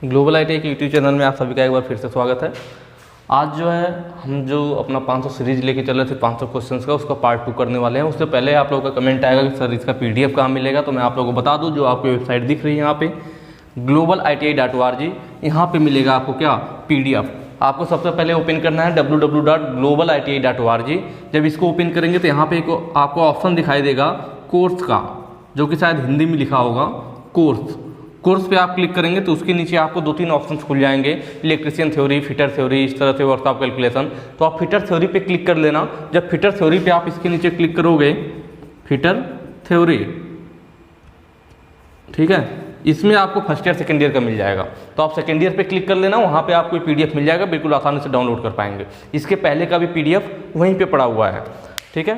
Global ITI के YouTube channel में आप सभी का एक बार फिर से स्वागत है। आज जो है हम जो अपना 500 सीरीज लेके चल रहे थे 500 क्वेश्चंस का, उसका पार्ट 2 करने वाले हैं। उससे पहले आप लोगों का कमेंट आएगा कि सर इसका पीडीएफ कहाँ मिलेगा, तो मैं आप लोगों को बता दूं, जो आपकी वेबसाइट दिख रही है यहाँ पे globaliti.org, यहाँ पे मिलेगा आपको क्या पीडीएफ। आपको सबसे पहले ओपन करना है www.globaliti.org। जब इसको ओपन करेंगे तो यहाँ पे एक आपको ऑप्शन दिखाई देगा कोर्स का, जो कि शायद हिंदी में लिखा होगा कोर्स पे आप क्लिक करेंगे तो उसके नीचे आपको 2-3 ऑप्शंस खुल जाएंगे, इलेक्ट्रिशियन थ्योरी, फिटर थ्योरी, इस तरह से वर्कशॉप कैलकुलेशन। तो आप फिटर थ्योरी पे क्लिक कर लेना। जब फिटर थ्योरी पे आप इसके नीचे क्लिक करोगे, फिटर थ्योरी, ठीक है, इसमें आपको फर्स्ट ईयर सेकेंड ईयर का मिल जाएगा। तो आप सेकेंड ईयर पे क्लिक कर लेना, वहाँ पे आपको पीडीएफ मिल जाएगा, बिल्कुल आसानी से डाउनलोड कर पाएंगे। इसके पहले का भी पीडीएफ वहीं पे पड़ा हुआ है, ठीक है।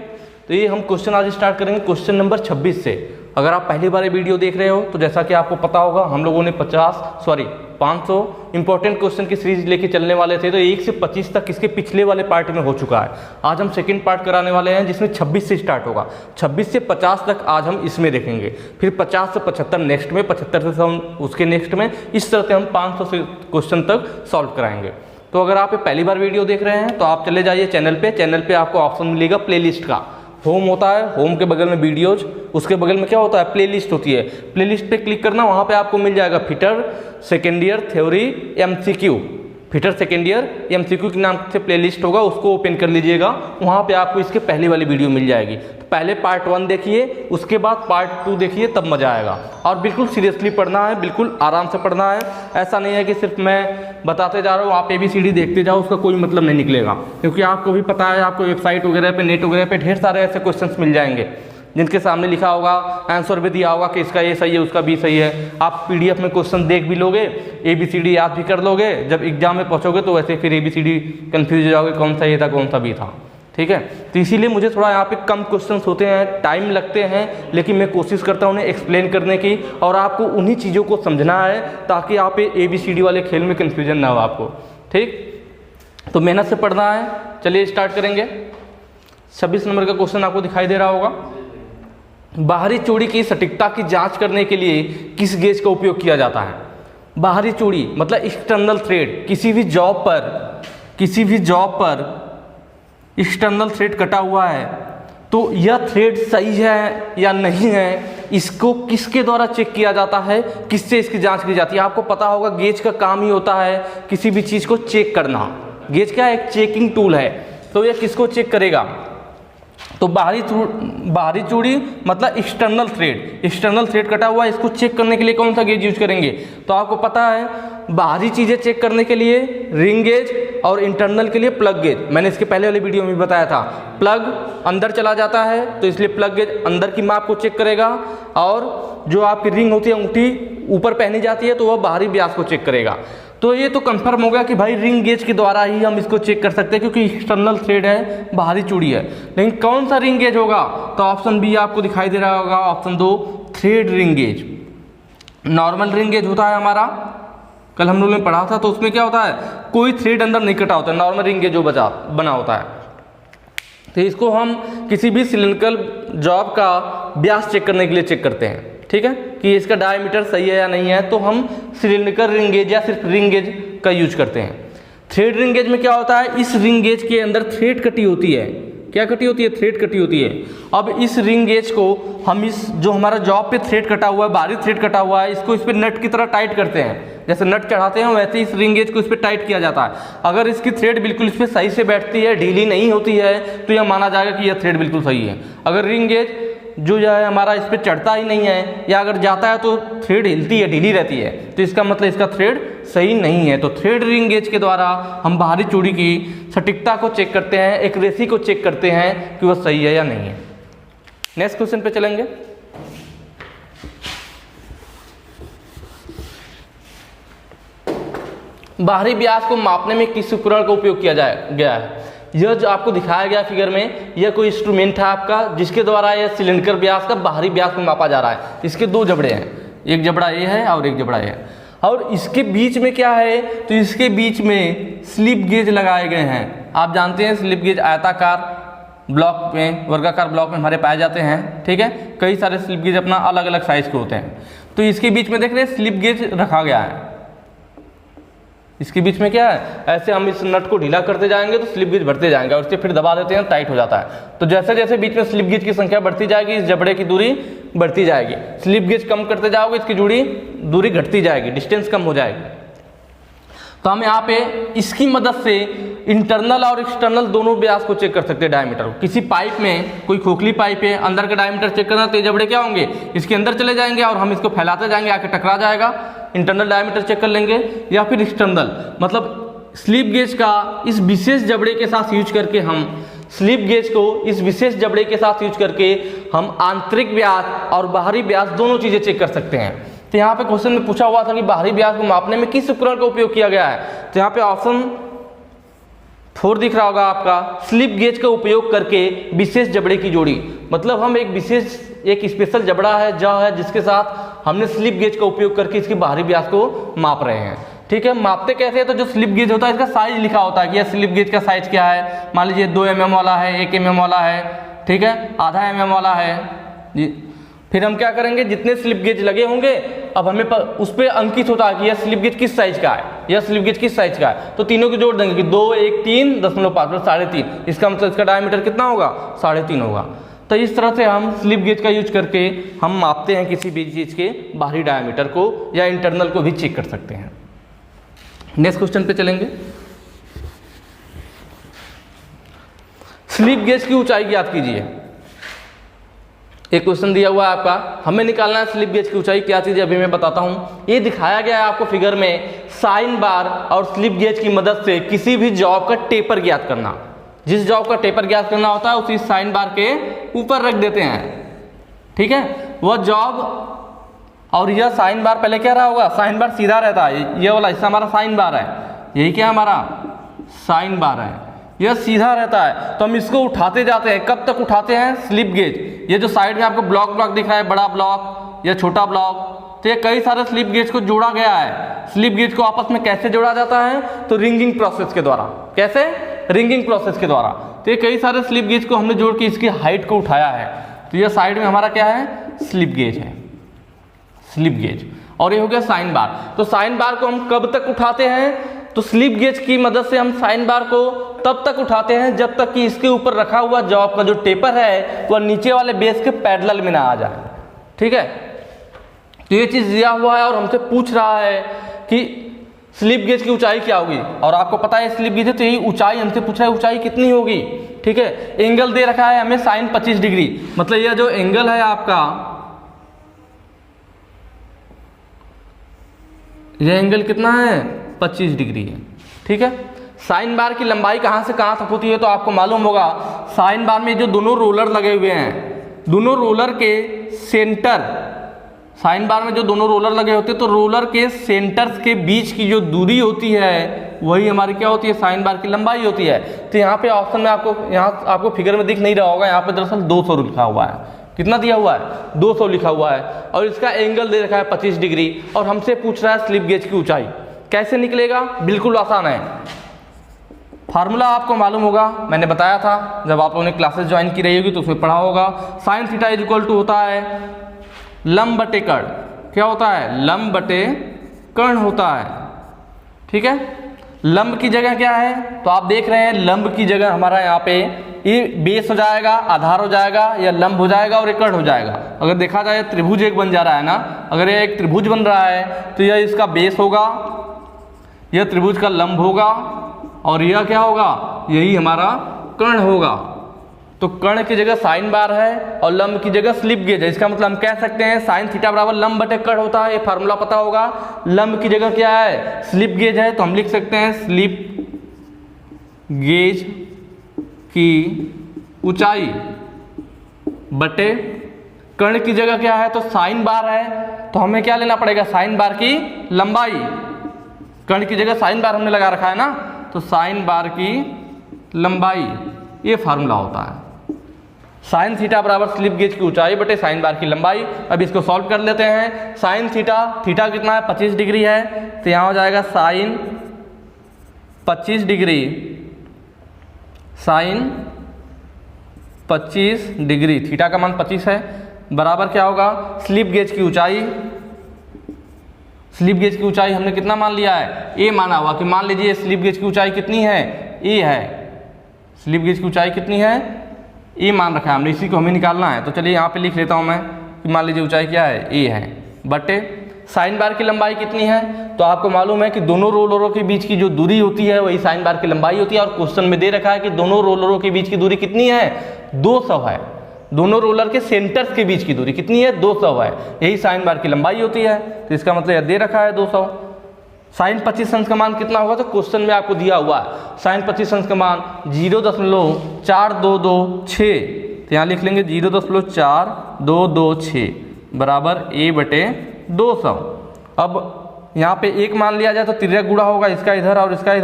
तो ये हम क्वेश्चन आज स्टार्ट करेंगे क्वेश्चन नंबर 26 से। अगर आप पहली बार ये वीडियो देख रहे हो तो जैसा कि आपको पता होगा, हम लोगों ने 500 इंपॉर्टेंट क्वेश्चन की सीरीज लेके चलने वाले थे। तो 1 से 25 तक इसके पिछले वाले पार्ट में हो चुका है। आज हम सेकंड पार्ट कराने वाले हैं, जिसमें 26 से स्टार्ट होगा। 26 से 50 तक आज हम इसमें देखेंगे, फिर 50 से 75 नेक्स्ट में, 75 से हम उसके नेक्स्ट में, इस तरह से हम 500 से क्वेश्चन तक सॉल्व कराएंगे। तो अगर आप पहली बार वीडियो देख रहे हैं तो आप चले जाइए चैनल पे आपको ऑप्शन मिलेगा प्लेलिस्ट का। होम होता है, होम के बगल में वीडियोज, उसके बगल में क्या होता है, प्लेलिस्ट होती है। प्लेलिस्ट पे क्लिक करना, वहाँ पे आपको मिल जाएगा fitter second year theory MCQ, fitter second year MCQ के नाम से प्लेलिस्ट होगा, उसको ओपन कर लीजिएगा। वहाँ पे आपको इसके पहले वाली वीडियो मिल जाएगी। तो पहले पार्ट 1 देखिए, उसके बाद पार्ट 2 देखिए, तब मज़ा आएगा। और बिल्कुल सीरियसली पढ़ना है, बिल्कुल आराम से पढ़ना है। ऐसा नहीं है कि सिर्फ मैं बताते जा रहा हूँ, आप ABCD देखते जाओ, उसका कोई मतलब नहीं निकलेगा। क्योंकि आपको भी पता है, आपको वेबसाइट वगैरह पे, नेट वगैरह पे ढेर सारे ऐसे क्वेश्चंस मिल जाएंगे जिनके सामने लिखा होगा, आंसर भी दिया होगा कि इसका ये सही है, उसका भी सही है। आप पीडीएफ में क्वेश्चन देख भी लोगे, ABCD याद भी कर लोगे, जब एग्जाम में पहुंचोगे तो वैसे फिर ABCD कंफ्यूज हो जाओगे, कौन सा ये था कौन सा भी था, ठीक है। तो इसीलिए मुझे थोड़ा यहाँ पे कम क्वेश्चंस होते हैं, टाइम लगते हैं, लेकिन मैं कोशिश करता हूँ उन्हें एक्सप्लेन करने की, और आपको उन्हीं चीज़ों को समझना है ताकि आप ABCD वाले खेल में कन्फ्यूजन ना हो आपको, ठीक। तो मेहनत से पढ़ना है। चलिए स्टार्ट करेंगे। 26 नंबर का क्वेश्चन आपको दिखाई दे रहा होगा। बाहरी चूड़ी की सटीकता की जांच करने के लिए किस गेज का उपयोग किया जाता है। बाहरी चूड़ी मतलब एक्सटर्नल थ्रेड। किसी भी जॉब पर एक्सटर्नल थ्रेड कटा हुआ है तो यह थ्रेड सही है या नहीं है, इसको किसके द्वारा चेक किया जाता है, किससे इसकी जांच की जाती है। आपको पता होगा गेज का काम ही होता है किसी भी चीज़ को चेक करना। गेज क्या है, एक चेकिंग टूल है। तो यह किसको चेक करेगा, तो बाहरी चूड़ी मतलब एक्सटर्नल थ्रेड कटा हुआ है, इसको चेक करने के लिए कौन सा गेज यूज करेंगे। तो आपको पता है, बाहरी चीज़ें चेक करने के लिए रिंग गेज और इंटरनल के लिए प्लग गेज। मैंने इसके पहले वाली वीडियो में बताया था, प्लग अंदर चला जाता है तो इसलिए प्लग गेज अंदर की माप को चेक करेगा, और जो आपकी रिंग होती है, अंगूठी ऊपर पहनी जाती है, तो वह बाहरी व्यास को चेक करेगा। तो ये तो कंफर्म हो गया कि भाई रिंग गेज के द्वारा ही हम इसको चेक कर सकते हैं, क्योंकि एक्सटर्नल थ्रेड है, बाहरी चूड़ी है। लेकिन कौन सा रिंग गेज होगा, तो ऑप्शन बी आपको दिखाई दे रहा होगा, option 2 thread ring gauge. Normal ring gauge होता है हमारा, कल हम लोगों ने पढ़ा था, तो उसमें क्या होता है, कोई थ्रेड अंदर नहीं कटा होता है, नॉर्मल रिंग गेज जो बना होता है। तो इसको हम किसी भी सिलिंड्रिकल जॉब का व्यास चेक करने के लिए चेक करते हैं, ठीक है, कि इसका डायमीटर सही है या नहीं है। तो हम सिलिंड्रिकल रिंग गेज या सिर्फ रिंग गेज का यूज करते हैं। थ्रेड रिंग गेज में क्या होता है, इस रिंग गेज के अंदर थ्रेड कटी होती है। क्या कटी होती है, थ्रेड कटी होती है। अब इस रिंग गेज को हम इस जो हमारा जॉब पे थ्रेड कटा हुआ है, बाहरी थ्रेड कटा हुआ है, इसको इस पर नट की तरह टाइट करते हैं। जैसे नट चढ़ाते हैं वैसे इस रिंग गेज को इस पर टाइट किया जाता है। अगर इसकी थ्रेड बिल्कुल इस पर सही से बैठती है, ढीली नहीं होती है, तो यह माना जाएगा कि यह थ्रेड बिल्कुल सही है। अगर रिंग गेज जो है हमारा इस पर चढ़ता ही नहीं है, या अगर जाता है तो थ्रेड हिलती है, ढीली रहती है, तो इसका मतलब इसका थ्रेड सही नहीं है। तो थ्रेड रिंग गेज के द्वारा हम बाहरी चूड़ी की सटीकता को चेक करते हैं, एक्यूरेसी को चेक करते हैं कि वह सही है या नहीं है। नेक्स्ट क्वेश्चन पे चलेंगे। बाहरी व्यास को मापने में किस उपकरण का उपयोग किया गया है। यह जो आपको दिखाया गया फिगर में, यह कोई इंस्ट्रूमेंट है आपका, जिसके द्वारा यह सिलिंड्रिकल व्यास का बाहरी व्यास को मापा जा रहा है। इसके 2 जबड़े हैं, एक जबड़ा ये है और एक जबड़ा ये है, और इसके बीच में क्या है, तो इसके बीच में स्लिप गेज लगाए गए हैं। आप जानते हैं स्लिप गेज आयताकार ब्लॉक में, वर्गाकार ब्लॉक में हमारे पाए जाते हैं, ठीक है। कई सारे स्लिप गेज अपना अलग अलग साइज के होते हैं। तो इसके बीच में देख रहे हैं स्लिप गेज रखा गया है, इसके बीच में क्या है, ऐसे हम इस नट को ढीला करते जाएंगे तो स्लिप गेज बढ़ते जाएंगे और इसके फिर दबा देते हैं, टाइट हो जाता है। तो जैसे जैसे बीच में स्लिप गेज की संख्या बढ़ती जाएगी, इस जबड़े की दूरी बढ़ती जाएगी। स्लिप गेज कम करते जाओगे, इसकी दूरी घटती जाएगी, डिस्टेंस कम हो जाएगी। तो हम यहाँ पे इसकी मदद से इंटरनल और एक्सटर्नल दोनों व्यास को चेक कर सकते हैं, डायमीटर को। किसी पाइप में, कोई खोखली पाइप है, अंदर का डायमीटर चेक करना, तो ये जबड़े क्या होंगे, इसके अंदर चले जाएंगे और हम इसको फैलाते जाएंगे, आके टकरा जाएगा, इंटरनल डायमीटर चेक कर लेंगे। या फिर एक्सटर्नल, मतलब स्लिप गेज का इस विशेष जबड़े के साथ यूज करके हम स्लिप गेज को इस विशेष जबड़े के साथ यूज करके हम आंतरिक व्यास और बाहरी व्यास दोनों चीजें चेक कर सकते हैं। तो यहाँ पे क्वेश्चन में पूछा हुआ था कि बाहरी व्यास को मापने में किस उपकरण का उपयोग किया गया है। तो यहाँ पे ऑप्शन 4 दिख रहा होगा आपका, स्लिप गेज का उपयोग करके विशेष जबड़े की जोड़ी। मतलब हम एक स्पेशल जबड़ा है जो है जिसके साथ हमने स्लिप गेज का उपयोग करके इसकी बाहरी व्यास को माप रहे हैं। ठीक है, मापते कैसे है, तो जो स्लिप गेज होता है इसका साइज लिखा होता है कि यह स्लिप गेज का साइज क्या है। मान लीजिए 2 mm वाला है, 1 mm वाला है, ठीक है, आधा mm वाला है जी। फिर हम क्या करेंगे, जितने स्लिप गेज लगे होंगे अब हमें उस पर अंकित होता है कि यह स्लिप गेज किस साइज का है, यह स्लिप गेज किस साइज का है। तो तीनों को जोड़ देंगे कि 2, 1, 3, 0.5 मतलब 3.5। इसका मतलब इसका डायमीटर कितना होगा, 3.5 होगा। तो इस तरह से हम स्लिप गेज का यूज करके हम मापते हैं किसी भी चीज के बाहरी डायमीटर को या इंटरनल को भी चेक कर सकते हैं। नेक्स्ट क्वेश्चन पे चलेंगे। स्लिप गेज की ऊंचाई ज्ञात कीजिए। एक क्वेश्चन दिया हुआ है आपका, हमें निकालना है स्लिप गेज की ऊंचाई। क्या चीज है अभी मैं बताता हूं। ये दिखाया गया है आपको फिगर में, साइन बार और स्लिप गेज की मदद से किसी भी जॉब का टेपर ज्ञात करना। जिस जॉब का टेपर ज्ञात करना होता है उसी साइन बार के ऊपर रख देते हैं, ठीक है, वह जॉब। और यह साइन बार पहले क्या रहा होगा, साइन बार सीधा रहता है, ये वाला हिस्सा हमारा साइन बार है, यही क्या हमारा साइन बार है, यह सीधा रहता है। तो हम इसको उठाते जाते हैं, कब तक उठाते हैं, स्लिप गेज। ये जो साइड में आपको ब्लॉक दिख रहा है, बड़ा ब्लॉक या छोटा ब्लॉक, तो ये कई सारे स्लिप गेज को जोड़ा गया है। स्लिप गेज को आपस में कैसे जोड़ा जाता है, तो रिंगिंग प्रोसेस के द्वारा। कैसे, रिंगिंग प्रोसेस के द्वारा। तो ये कई सारे स्लिप गेज को हमने जोड़ के इसकी हाइट को उठाया है। तो ये साइड में हमारा क्या है, स्लिप गेज है, स्लिप गेज। और ये हो गया साइन बार। तो साइन बार को हम कब तक उठाते हैं, तो स्लिप गेज की मदद से हम साइन बार को तब तक उठाते हैं जब तक कि इसके ऊपर रखा हुआ जॉब का जो टेपर है वह नीचे वाले बेस के पैरेलल में ना आ जाए। ठीक है, तो ये चीज दिया हुआ है और हमसे पूछ रहा है कि स्लिप गेज की ऊंचाई क्या होगी। और आपको पता है स्लिप गेज है तो यही ऊंचाई हमसे पूछा है, ऊंचाई कितनी होगी। ठीक है, एंगल दे रखा है हमें साइन 25 डिग्री, मतलब यह जो एंगल है आपका, यह एंगल कितना है, 25 डिग्री है। ठीक है, साइन बार की लंबाई कहां से कहां तक होती है तो आपको मालूम होगा, साइन बार में जो दोनों रोलर लगे हुए हैं, दोनों रोलर के सेंटर, साइन बार में जो दोनों रोलर लगे होते हैं तो रोलर के सेंटर्स के बीच की जो दूरी होती है वही हमारी क्या होती है, साइन बार की लंबाई होती है। तो यहाँ पे ऑप्शन में आपको फिगर में दिख नहीं रहा होगा, यहाँ पे दरअसल 200 लिखा हुआ है। कितना दिया हुआ है, 200 लिखा हुआ है और इसका एंगल दे रखा है 25 डिग्री और हमसे पूछ रहा है स्लिप गेज की ऊंचाई। कैसे निकलेगा, बिल्कुल आसान है। फार्मूला आपको मालूम होगा, मैंने बताया था जब आप लोगों ने क्लासेस ज्वाइन की रही होगी तो उसमें पढ़ा होगा। Sine theta is equal to होता है लंब बटे कर्ण। क्या होता है, लंब बटे कर्ण होता है। ठीक है, लंब की जगह क्या है, तो आप देख रहे हैं लंब की जगह हमारा यहाँ पे ये बेस हो जाएगा, आधार हो जाएगा, या लंब हो जाएगा और एक कर्ण हो जाएगा। अगर देखा जाए त्रिभुज एक बन जा रहा है ना, अगर ये एक त्रिभुज बन रहा है तो यह इसका बेस होगा, यह त्रिभुज का लंब होगा और यह क्या होगा, यही हमारा कर्ण होगा। तो कर्ण की जगह साइन बार है और लंब की जगह स्लिप गेज है। इसका मतलब हम कह सकते हैं साइन थीटा बराबर लंब बटे कर्ण होता है, ये फार्मूला पता होगा। लंब की जगह क्या है, स्लिप गेज है, तो हम लिख सकते हैं स्लिप गेज की ऊंचाई बटे कर्ण की जगह क्या है, तो साइन बार है, तो हमें क्या लेना पड़ेगा, साइन बार की लंबाई। कर्ण की जगह साइन बार हमने लगा रखा है ना, तो साइन बार की लंबाई, ये फार्मूला होता है। साइन थीटा बराबर स्लिप गेज की ऊंचाई बटे साइन बार की लंबाई। अब इसको सॉल्व कर लेते हैं। साइन थीटा, थीटा कितना है, 25 डिग्री है, तो यहाँ हो जाएगा sine 25 degree, sine 25 degree, theta का मान 25 है, बराबर क्या होगा, स्लिप गेज की ऊंचाई, स्लिप गेज की ऊंचाई हमने कितना मान लिया है, ए माना हुआ कि मान लीजिए स्लिप गेज की ऊंचाई कितनी है, ए है। स्लिप गेज की ऊंचाई कितनी है, ए मान रखा है हमने, इसी को हमें निकालना है। तो चलिए यहाँ पे लिख लेता हूँ मैं कि मान लीजिए ऊंचाई क्या है, ए है, बटे साइन बार की लंबाई कितनी है। तो आपको मालूम है कि दोनों रोलरों के बीच की जो दूरी होती है वही साइन बार की लंबाई होती है, और क्वेश्चन में दे रखा है कि दोनों रोलरों के बीच की दूरी कितनी है, 200 है। दोनों रोलर के सेंटर्स के बीच की दूरी कितनी है, 200 है, यही साइन बार की लंबाई होती है। तो इसका मतलब यह दे रखा है 200। साइन 25 अंश का मान कितना होगा, तो क्वेश्चन में आपको दिया हुआ है साइन 25 अंश का मान 0.4226। तो यहाँ लिख लेंगे 0.4226 बराबर a बटे 200। अब यहाँ पे एक मान लिया जाए तो तिर्यक गुणा होगा इसका इधर और इसका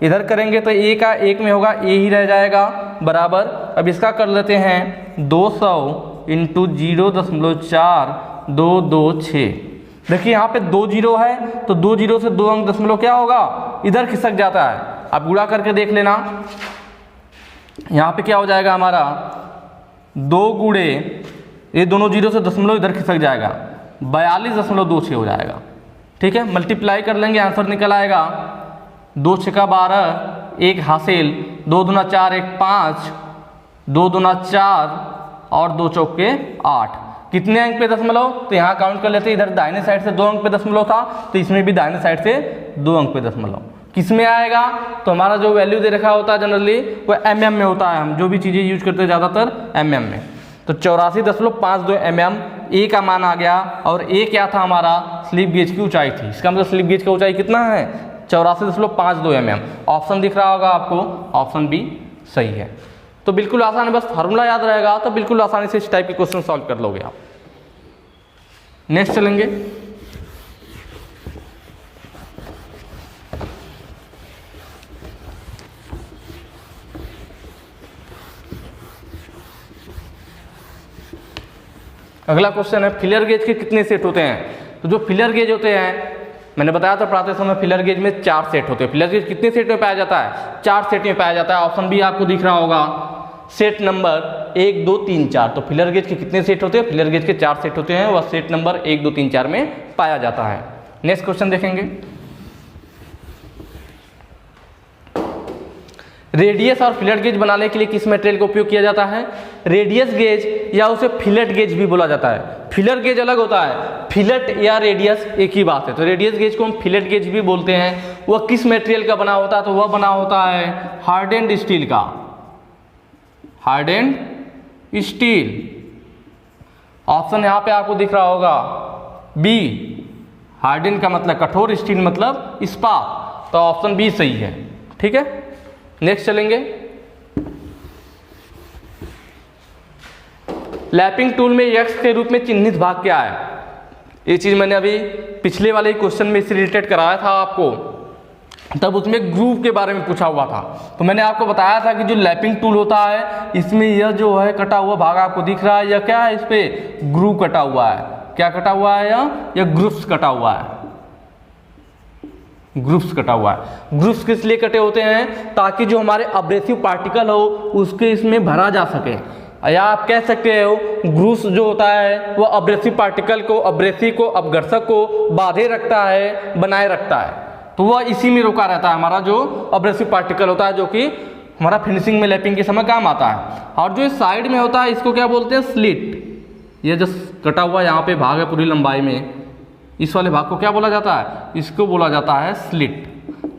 इधर करेंगे तो a का एक में होगा, a ही रह जाएगा बराबर। अब इसका कर लेते हैं 200 इंटू 0.4226। देखिए यहाँ पे 2 जीरो है तो 2 जीरो से 2 अंक दशमलव क्या होगा, इधर खिसक जाता है। आप गुणा करके देख लेना, यहाँ पे क्या हो जाएगा हमारा 2 गुणे ये दोनों जीरो से दशमलव इधर खिसक जाएगा, 42.26 हो जाएगा। ठीक है, मल्टीप्लाई कर लेंगे, आंसर निकल आएगा 2 छक्का 12, 1 हासिल, 2 दूना 4, 1 5, 2 दूना 4 और 2 चौके 8। कितने अंक पे दशमलव, तो यहाँ काउंट कर लेते हैं, इधर दाहिने साइड से 2 अंक पे दशमलव था तो इसमें भी दाहिने साइड से 2 अंक पे दशमलव। किस में आएगा, तो हमारा जो वैल्यू दे रखा होता है जनरली वो mm में होता है, हम जो भी चीज़ें यूज करते हैं ज़्यादातर mm में। तो 84.52 mm ए का मान आ गया, और ए क्या था हमारा, स्लिप गेज की ऊंचाई थी। इसका मतलब स्लिप गेज की ऊंचाई कितना है, 84.52 mm। ऑप्शन दिख रहा होगा आपको, ऑप्शन बी सही है। तो बिल्कुल आसान है, बस फार्मूला याद रहेगा तो बिल्कुल आसानी से इस टाइप के क्वेश्चन सॉल्व कर लोगे आप। नेक्स्ट चलेंगे, अगला क्वेश्चन है फिलर गेज के कितने सेट होते हैं। तो जो फिलर गेज होते हैं, मैंने बताया था पढ़ाते समय फिलर गेज में 4 सेट होते हैं। फिलर गेज कितने सेट में पाया जाता है, 4 सेट में पाया जाता है। ऑप्शन भी आपको दिख रहा होगा, सेट नंबर 1 2 3 4। तो फिलर गेज के कितने सेट होते हैं, फिलर गेज के 4 सेट होते हैं, वह सेट नंबर 1 2 3 4 में पाया जाता है। नेक्स्ट क्वेश्चन देखेंगे, रेडियस और फिलट गेज बनाने के लिए किस मटेरियल का उपयोग किया जाता है, रेडियस गेज या उसे फिलट गेज भी बोला जाता है। फिलर गेज अलग होता है, फिलट या रेडियस एक ही बात है। तो रेडियस गेज को हम फिलट गेज भी बोलते हैं। वह किस मटेरियल का बना होता है, तो वह बना होता है हार्डेंड स्टील का, हार्डेंड स्टील। ऑप्शन यहां पे आपको दिख रहा होगा बी, हार्डेंड का मतलब कठोर, स्टील मतलब इस्पात। तो ऑप्शन बी सही है। ठीक है, नेक्स्ट चलेंगे, लैपिंग टूल में एक्स के रूप में चिन्हित भाग क्या है। ये चीज मैंने अभी पिछले वाले क्वेश्चन में इससे रिलेटेड कराया था आपको, तब उसमें ग्रूव के बारे में पूछा हुआ था। तो मैंने आपको बताया था कि जो लैपिंग टूल होता है इसमें यह जो है कटा हुआ भाग आपको दिख रहा है, यह क्या है, इस पे ग्रूव कटा हुआ है। क्या कटा हुआ है, यह ग्रूव्स कटा हुआ है, ग्रुप्स कटा हुआ है। ग्रुप्स किस लिए कटे होते हैं, ताकि जो हमारे अब्रेसिव पार्टिकल हो उसके इसमें भरा जा सके, या आप कह सकते हो ग्रुप्स जो होता है वो अब्रेसिव पार्टिकल को, अब्रेसिव को, अपघर्षक को बांधे रखता है, बनाए रखता है। तो वह इसी में रुका रहता है हमारा जो अब्रेसिव पार्टिकल होता है, जो कि हमारा फिनिशिंग में लैपिंग के समय काम आता है। और जो साइड में होता है इसको क्या बोलते हैं, स्लिट। ये जो कटा हुआ यहाँ पे भाग है पूरी लंबाई में, इस वाले भाग को क्या बोला जाता है, इसको बोला जाता है स्लिट।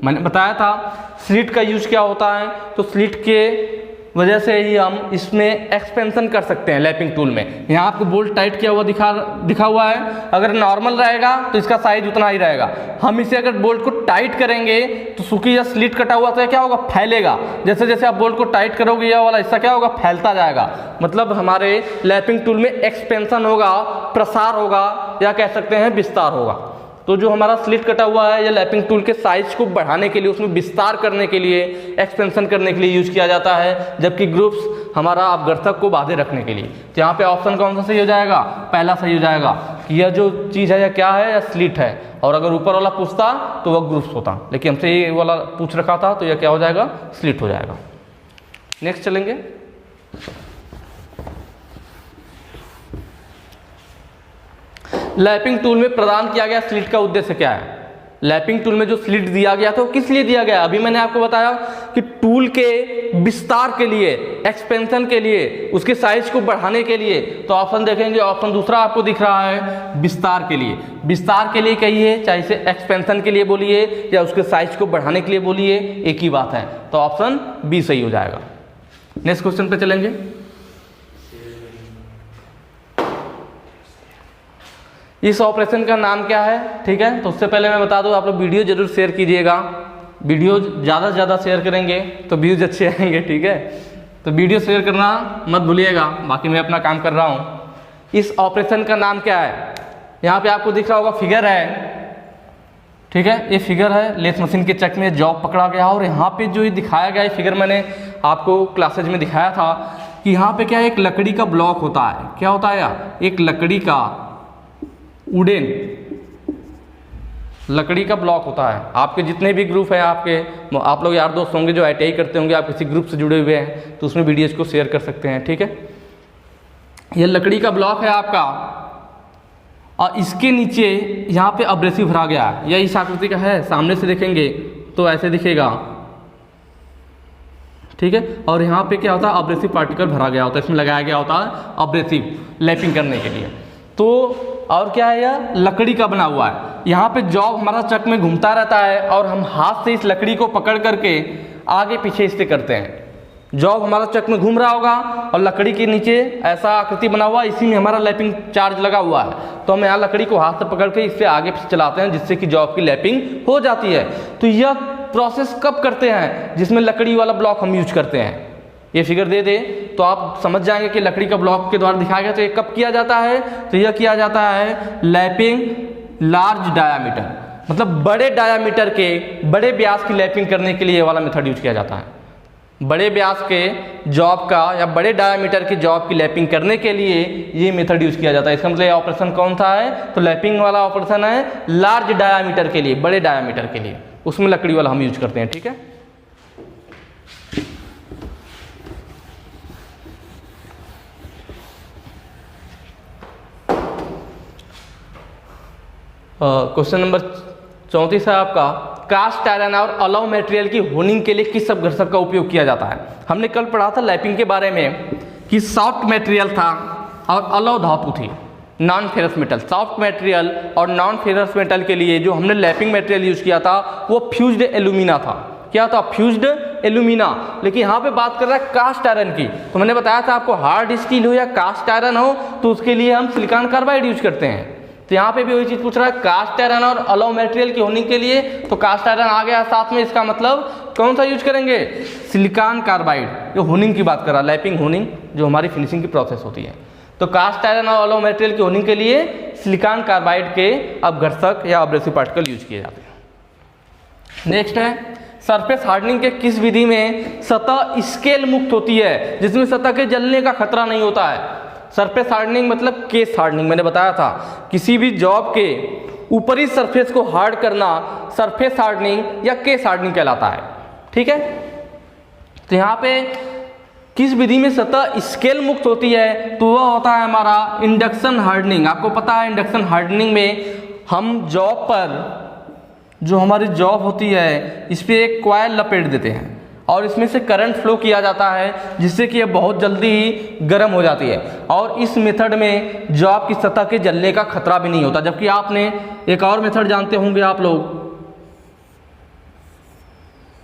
मैंने बताया था स्लिट का यूज क्या होता है, तो स्लिट के वजह से ही हम इसमें एक्सपेंशन कर सकते हैं लैपिंग टूल में। यहाँ आपको बोल्ट टाइट किया हुआ दिखा हुआ है, अगर नॉर्मल रहेगा तो इसका साइज उतना ही रहेगा। हम इसे अगर बोल्ट को टाइट करेंगे तो चूंकि यह स्लिट कटा हुआ तो क्या होगा, फैलेगा। जैसे जैसे आप बोल्ट को टाइट करोगे यह वाला हिस्सा क्या होगा, फैलता जाएगा। मतलब हमारे लैपिंग टूल में एक्सपेंशन होगा, प्रसार होगा, या कह सकते हैं विस्तार होगा। तो जो हमारा स्लिट कटा हुआ है, यह लैपिंग टूल के साइज को बढ़ाने के लिए, उसमें विस्तार करने के लिए, एक्सपेंशन करने के लिए यूज किया जाता है, जबकि ग्रुप्स हमारा अपघर्षक को बांधे रखने के लिए। तो यहाँ पे ऑप्शन कौन सा सही हो जाएगा, पहला सही हो जाएगा कि यह जो चीज़ है यह क्या है, यह स्लिट है। और अगर ऊपर वाला पूछता तो वह ग्रुप्स होता, लेकिन हमसे ये वाला पूछ रखा था तो यह क्या हो जाएगा, स्लिट हो जाएगा। नेक्स्ट चलेंगे, लैपिंग टूल में प्रदान किया गया स्लिट का उद्देश्य क्या है? लैपिंग टूल में जो स्लिट दिया गया था वो किस लिए दिया गया? अभी मैंने आपको बताया कि टूल के विस्तार के लिए, एक्सपेंशन के लिए, उसके साइज को बढ़ाने के लिए। तो ऑप्शन देखेंगे, ऑप्शन दूसरा आपको दिख रहा है विस्तार के लिए। विस्तार के लिए कहिए, चाहे इसे एक्सपेंशन के लिए बोलिए या उसके साइज को बढ़ाने के लिए बोलिए, एक ही बात है। तो ऑप्शन बी सही हो जाएगा। नेक्स्ट क्वेश्चन पे चलेंगे। इस ऑपरेशन का नाम क्या है? ठीक है, तो उससे पहले मैं बता दूं, आप लोग वीडियो जरूर शेयर कीजिएगा। वीडियो ज़्यादा से ज़्यादा शेयर करेंगे तो व्यूज अच्छे आएंगे। ठीक है, तो वीडियो शेयर करना मत भूलिएगा। बाकी मैं अपना काम कर रहा हूँ। इस ऑपरेशन का नाम क्या है? यहाँ पे आपको दिख रहा होगा फिगर है। ठीक है, ये फिगर है, लेथ मशीन के चक में जॉब पकड़ा गया। और यहाँ पे जो ये दिखाया गया है फिगर, मैंने आपको क्लासेज में दिखाया था कि यहाँ पे क्या है, एक लकड़ी का ब्लॉक होता है। क्या होता है यार? एक लकड़ी का वुडन लकड़ी का ब्लॉक होता है। आपके जितने भी ग्रुप हैं, आप लोग यार दोस्त होंगे जो ITI करते होंगे, आप किसी ग्रुप से जुड़े हुए हैं, तो उसमें वीडियोज को शेयर कर सकते हैं। ठीक है, यह लकड़ी का ब्लॉक है आपका, और इसके नीचे यहाँ पे अब्रेसिव भरा गया है। यह इस आकृति का है, सामने से देखेंगे तो ऐसे दिखेगा। ठीक है, और यहाँ पे क्या होता है, अब्रेसिव पार्टिकल भरा गया होता है, इसमें लगाया गया होता है अब्रेसिव लैपिंग करने के लिए। तो और क्या है, यह लकड़ी का बना हुआ है। यहाँ पे जॉब हमारा चक में घूमता रहता है और हम हाथ से इस लकड़ी को पकड़ करके आगे पीछे इससे करते हैं। जॉब हमारा चक में घूम रहा होगा और लकड़ी के नीचे ऐसा आकृति बना हुआ है, इसी में हमारा लैपिंग चार्ज लगा हुआ है। तो हम यहाँ लकड़ी को हाथ से पकड़ के इससे आगे पीछे चलाते हैं, जिससे कि जॉब की लैपिंग हो जाती है। तो यह प्रोसेस कब करते हैं? जिसमें लकड़ी वाला ब्लॉक हम यूज करते हैं। ये फिगर दे दे तो आप समझ जाएंगे कि लकड़ी का ब्लॉक के द्वारा दिखाया गया। तो ये कब किया जाता है? तो यह किया जाता है लैपिंग लार्ज डायामीटर, मतलब बड़े डायामीटर के, बड़े व्यास की लैपिंग करने के लिए ये वाला मेथड यूज किया जाता है। बड़े व्यास के जॉब का या बड़े डायामीटर की जॉब की लैपिंग करने के लिए ये मेथड यूज किया जाता है। इसका मतलब ये ऑपरेशन कौन सा है? तो लैपिंग वाला ऑपरेशन है लार्ज डायामीटर के लिए, बड़े डायामीटर के लिए, उसमें लकड़ी वाला हम यूज करते हैं। ठीक है, क्वेश्चन नंबर 34 है आपका, कास्ट आयरन और अलॉय मटेरियल की होनिंग के लिए किस अपघर्षक का उपयोग किया जाता है? हमने कल पढ़ा था लैपिंग के बारे में कि सॉफ्ट मटेरियल था और अलॉय धातु थी, non ferrous metal. Soft material और नॉन फेरस मेटल के लिए जो हमने लैपिंग मटेरियल यूज किया था वो फ्यूज्ड एल्यूमिना था। क्या था? Fused alumina. लेकिन यहाँ पे बात कर रहा है कास्ट आयरन की। तो मैंने बताया था आपको, हार्ड स्टील हो या कास्ट आयरन हो तो उसके लिए हम सिलिकॉन कार्बाइड यूज करते हैं। तो यहाँ पे भी वही चीज पूछ रहा है, कास्ट आयरन और अलॉय मटेरियल की होनिंग के लिए। तो कास्ट आयरन आ गया साथ में, इसका मतलब कौन सा यूज करेंगे? Silicon carbide. जो होनिंग की बात कर रहा है, लैपिंग होनिंग, जो हमारी फिनिशिंग की प्रोसेस होती है। तो कास्ट आयरन और अलॉय मटेरियल की होनिंग के लिए सिलिकॉन कार्बाइड के अपघर्षक या अब्रेसिव पार्टिकल यूज किए जाते हैं। नेक्स्ट है, सरफेस हार्डनिंग के किस विधि में सतह स्केल मुक्त होती है, जिसमें सतह के जलने का खतरा नहीं होता है? सरफेस हार्डनिंग मतलब केस हार्डनिंग, मैंने बताया था किसी भी जॉब के ऊपरी सरफेस को हार्ड करना सरफेस हार्डनिंग या केस हार्डनिंग कहलाता है। ठीक है, तो यहाँ पे किस विधि में सतह स्केल मुक्त होती है? तो वह होता है हमारा इंडक्शन हार्डनिंग। आपको पता है इंडक्शन हार्डनिंग में हम जॉब पर, जो हमारी जॉब होती है, इस पर एक कॉइल लपेट देते हैं और इसमें से करंट फ्लो किया जाता है, जिससे कि ये बहुत जल्दी ही गर्म हो जाती है। और इस मेथड में जॉब की सतह के जलने का खतरा भी नहीं होता। जबकि आपने एक और मेथड जानते होंगे आप लोग,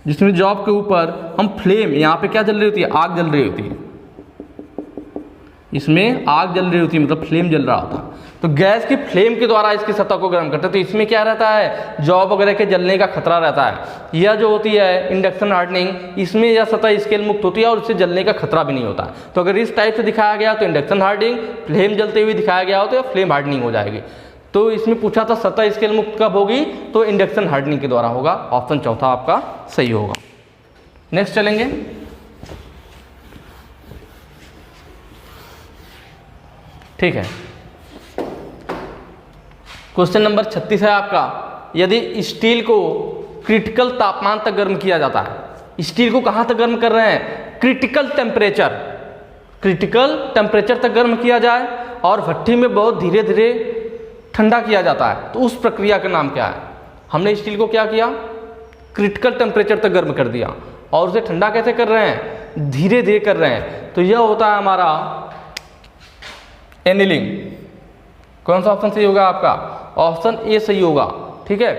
जिसमें जॉब के ऊपर हम फ्लेम, यहाँ पे क्या जल रही होती है? आग जल रही होती है। इसमें आग जल रही होती है, मतलब फ्लेम जल रहा होता है। तो गैस की फ्लेम के द्वारा इसकी सतह को गर्म करते हैं। तो इसमें क्या रहता है? जॉब वगैरह के जलने का खतरा रहता है। यह जो होती है इंडक्शन हार्डनिंग, इसमें यह सतह स्केल मुक्त होती है और इससे जलने का खतरा भी नहीं होता है। तो अगर इस टाइप से दिखाया गया तो इंडक्शन हार्डनिंग, फ्लेम जलते हुए दिखाया गया हो तो यह फ्लेम हार्डनिंग हो जाएगी। तो इसमें पूछा था सतह स्केल मुक्त कब होगी? तो इंडक्शन हार्डनिंग के द्वारा होगा। ऑप्शन चौथा आपका सही होगा। नेक्स्ट चलेंगे, ठीक है। क्वेश्चन नंबर 36 है आपका, यदि स्टील को क्रिटिकल तापमान तक गर्म किया जाता है। स्टील को कहां तक गर्म कर रहे हैं? क्रिटिकल टेम्परेचर तक गर्म किया जाए और भट्ठी में बहुत धीरे धीरे ठंडा किया जाता है, तो उस प्रक्रिया का नाम क्या है? हमने स्टील को क्या किया? क्रिटिकल टेम्परेचर तक गर्म कर दिया। और उसे ठंडा कैसे कर रहे हैं? धीरे धीरे कर रहे हैं। तो यह होता है हमारा एनीलिंग। कौन सा ऑप्शन सही होगा आपका? ऑप्शन ए सही होगा। ठीक है।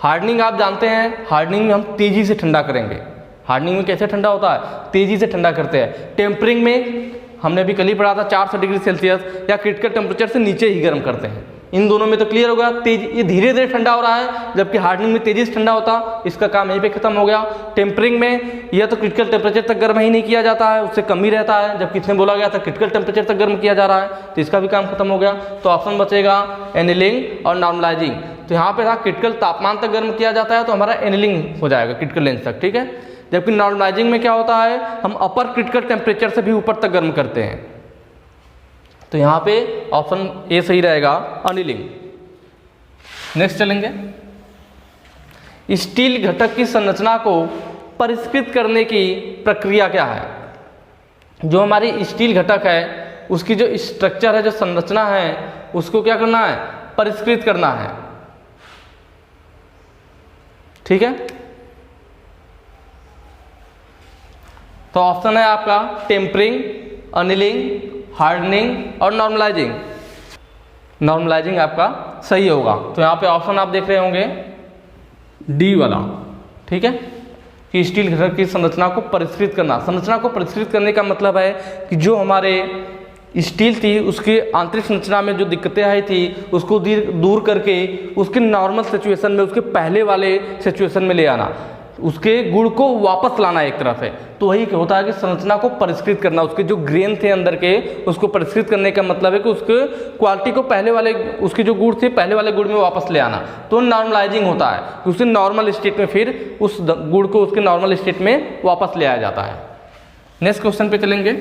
हार्डनिंग आप जानते हैं, हार्डनिंग में हम तेजी से ठंडा करेंगे। हार्डनिंग में कैसे ठंडा होता है? तेजी से ठंडा करते हैं। टेम्परिंग में हमने भी कल ही पढ़ा था 400 डिग्री सेल्सियस या क्रिटिकल टेम्परेचर से नीचे ही गर्म करते हैं। इन दोनों में तो क्लियर होगा, तेज ये धीरे धीरे ठंडा हो रहा है, जबकि हार्डनिंग में तेजी से ठंडा होता। इसका काम यहीं पे खत्म हो गया। टेम्परिंग में यह तो क्रिटिकल टेम्परेचर तक गर्म ही नहीं किया जाता है, उससे कम ही रहता है, जबकि इसमें बोला गया था क्रिटिकल टेम्परेचर तक गर्म किया जा रहा है, तो इसका भी काम खत्म हो गया। तो ऑप्शन बचेगा एनीलिंग और नॉर्मलाइजिंग। तो यहाँ पे था क्रिटिकल तापमान तक गर्म किया जाता है, तो हमारा एनीलिंग हो जाएगा क्रिटिकल रेंज तक। ठीक है। जबकि नॉर्मलाइजिंग में क्या होता है? हम अपर क्रिटिकल टेम्परेचर से भी ऊपर तक गर्म करते हैं। तो यहाँ पे ऑप्शन ए सही रहेगा, अनिलिंग। नेक्स्ट चलेंगे। स्टील घटक की संरचना को परिष्कृत करने की प्रक्रिया क्या है? जो हमारी स्टील घटक है उसकी जो स्ट्रक्चर है, जो संरचना है, उसको क्या करना है? परिष्कृत करना है। ठीक है। तो ऑप्शन है आपका टेम्परिंग, अनिलिंग, हार्डनिंग और नॉर्मलाइजिंग। नॉर्मलाइजिंग आपका सही होगा। तो यहाँ पे ऑप्शन आप देख रहे होंगे डी वाला। ठीक है। कि स्टील घटक की संरचना को परिष्कृत करना। संरचना को परिष्कृत करने का मतलब है कि जो हमारे स्टील थी उसकी आंतरिक संरचना में जो दिक्कतें आई थी उसको दूर करके उसके नॉर्मल सिचुएशन में, उसके पहले वाले सिचुएशन में ले आना, उसके गुण को वापस लाना एक तरफ है। तो वही होता है कि संरचना को परिष्कृत करना। उसके जो ग्रेन थे अंदर के, उसको परिष्कृत करने का मतलब है कि उसके क्वालिटी को पहले वाले, उसके जो गुण थे पहले वाले गुण में वापस ले आना। तो नॉर्मलाइजिंग होता है कि उसे नॉर्मल स्टेट में फिर उस गुण को उसके नॉर्मल स्टेट में वापस ले आया जाता है। नेक्स्ट क्वेश्चन पे चलेंगे।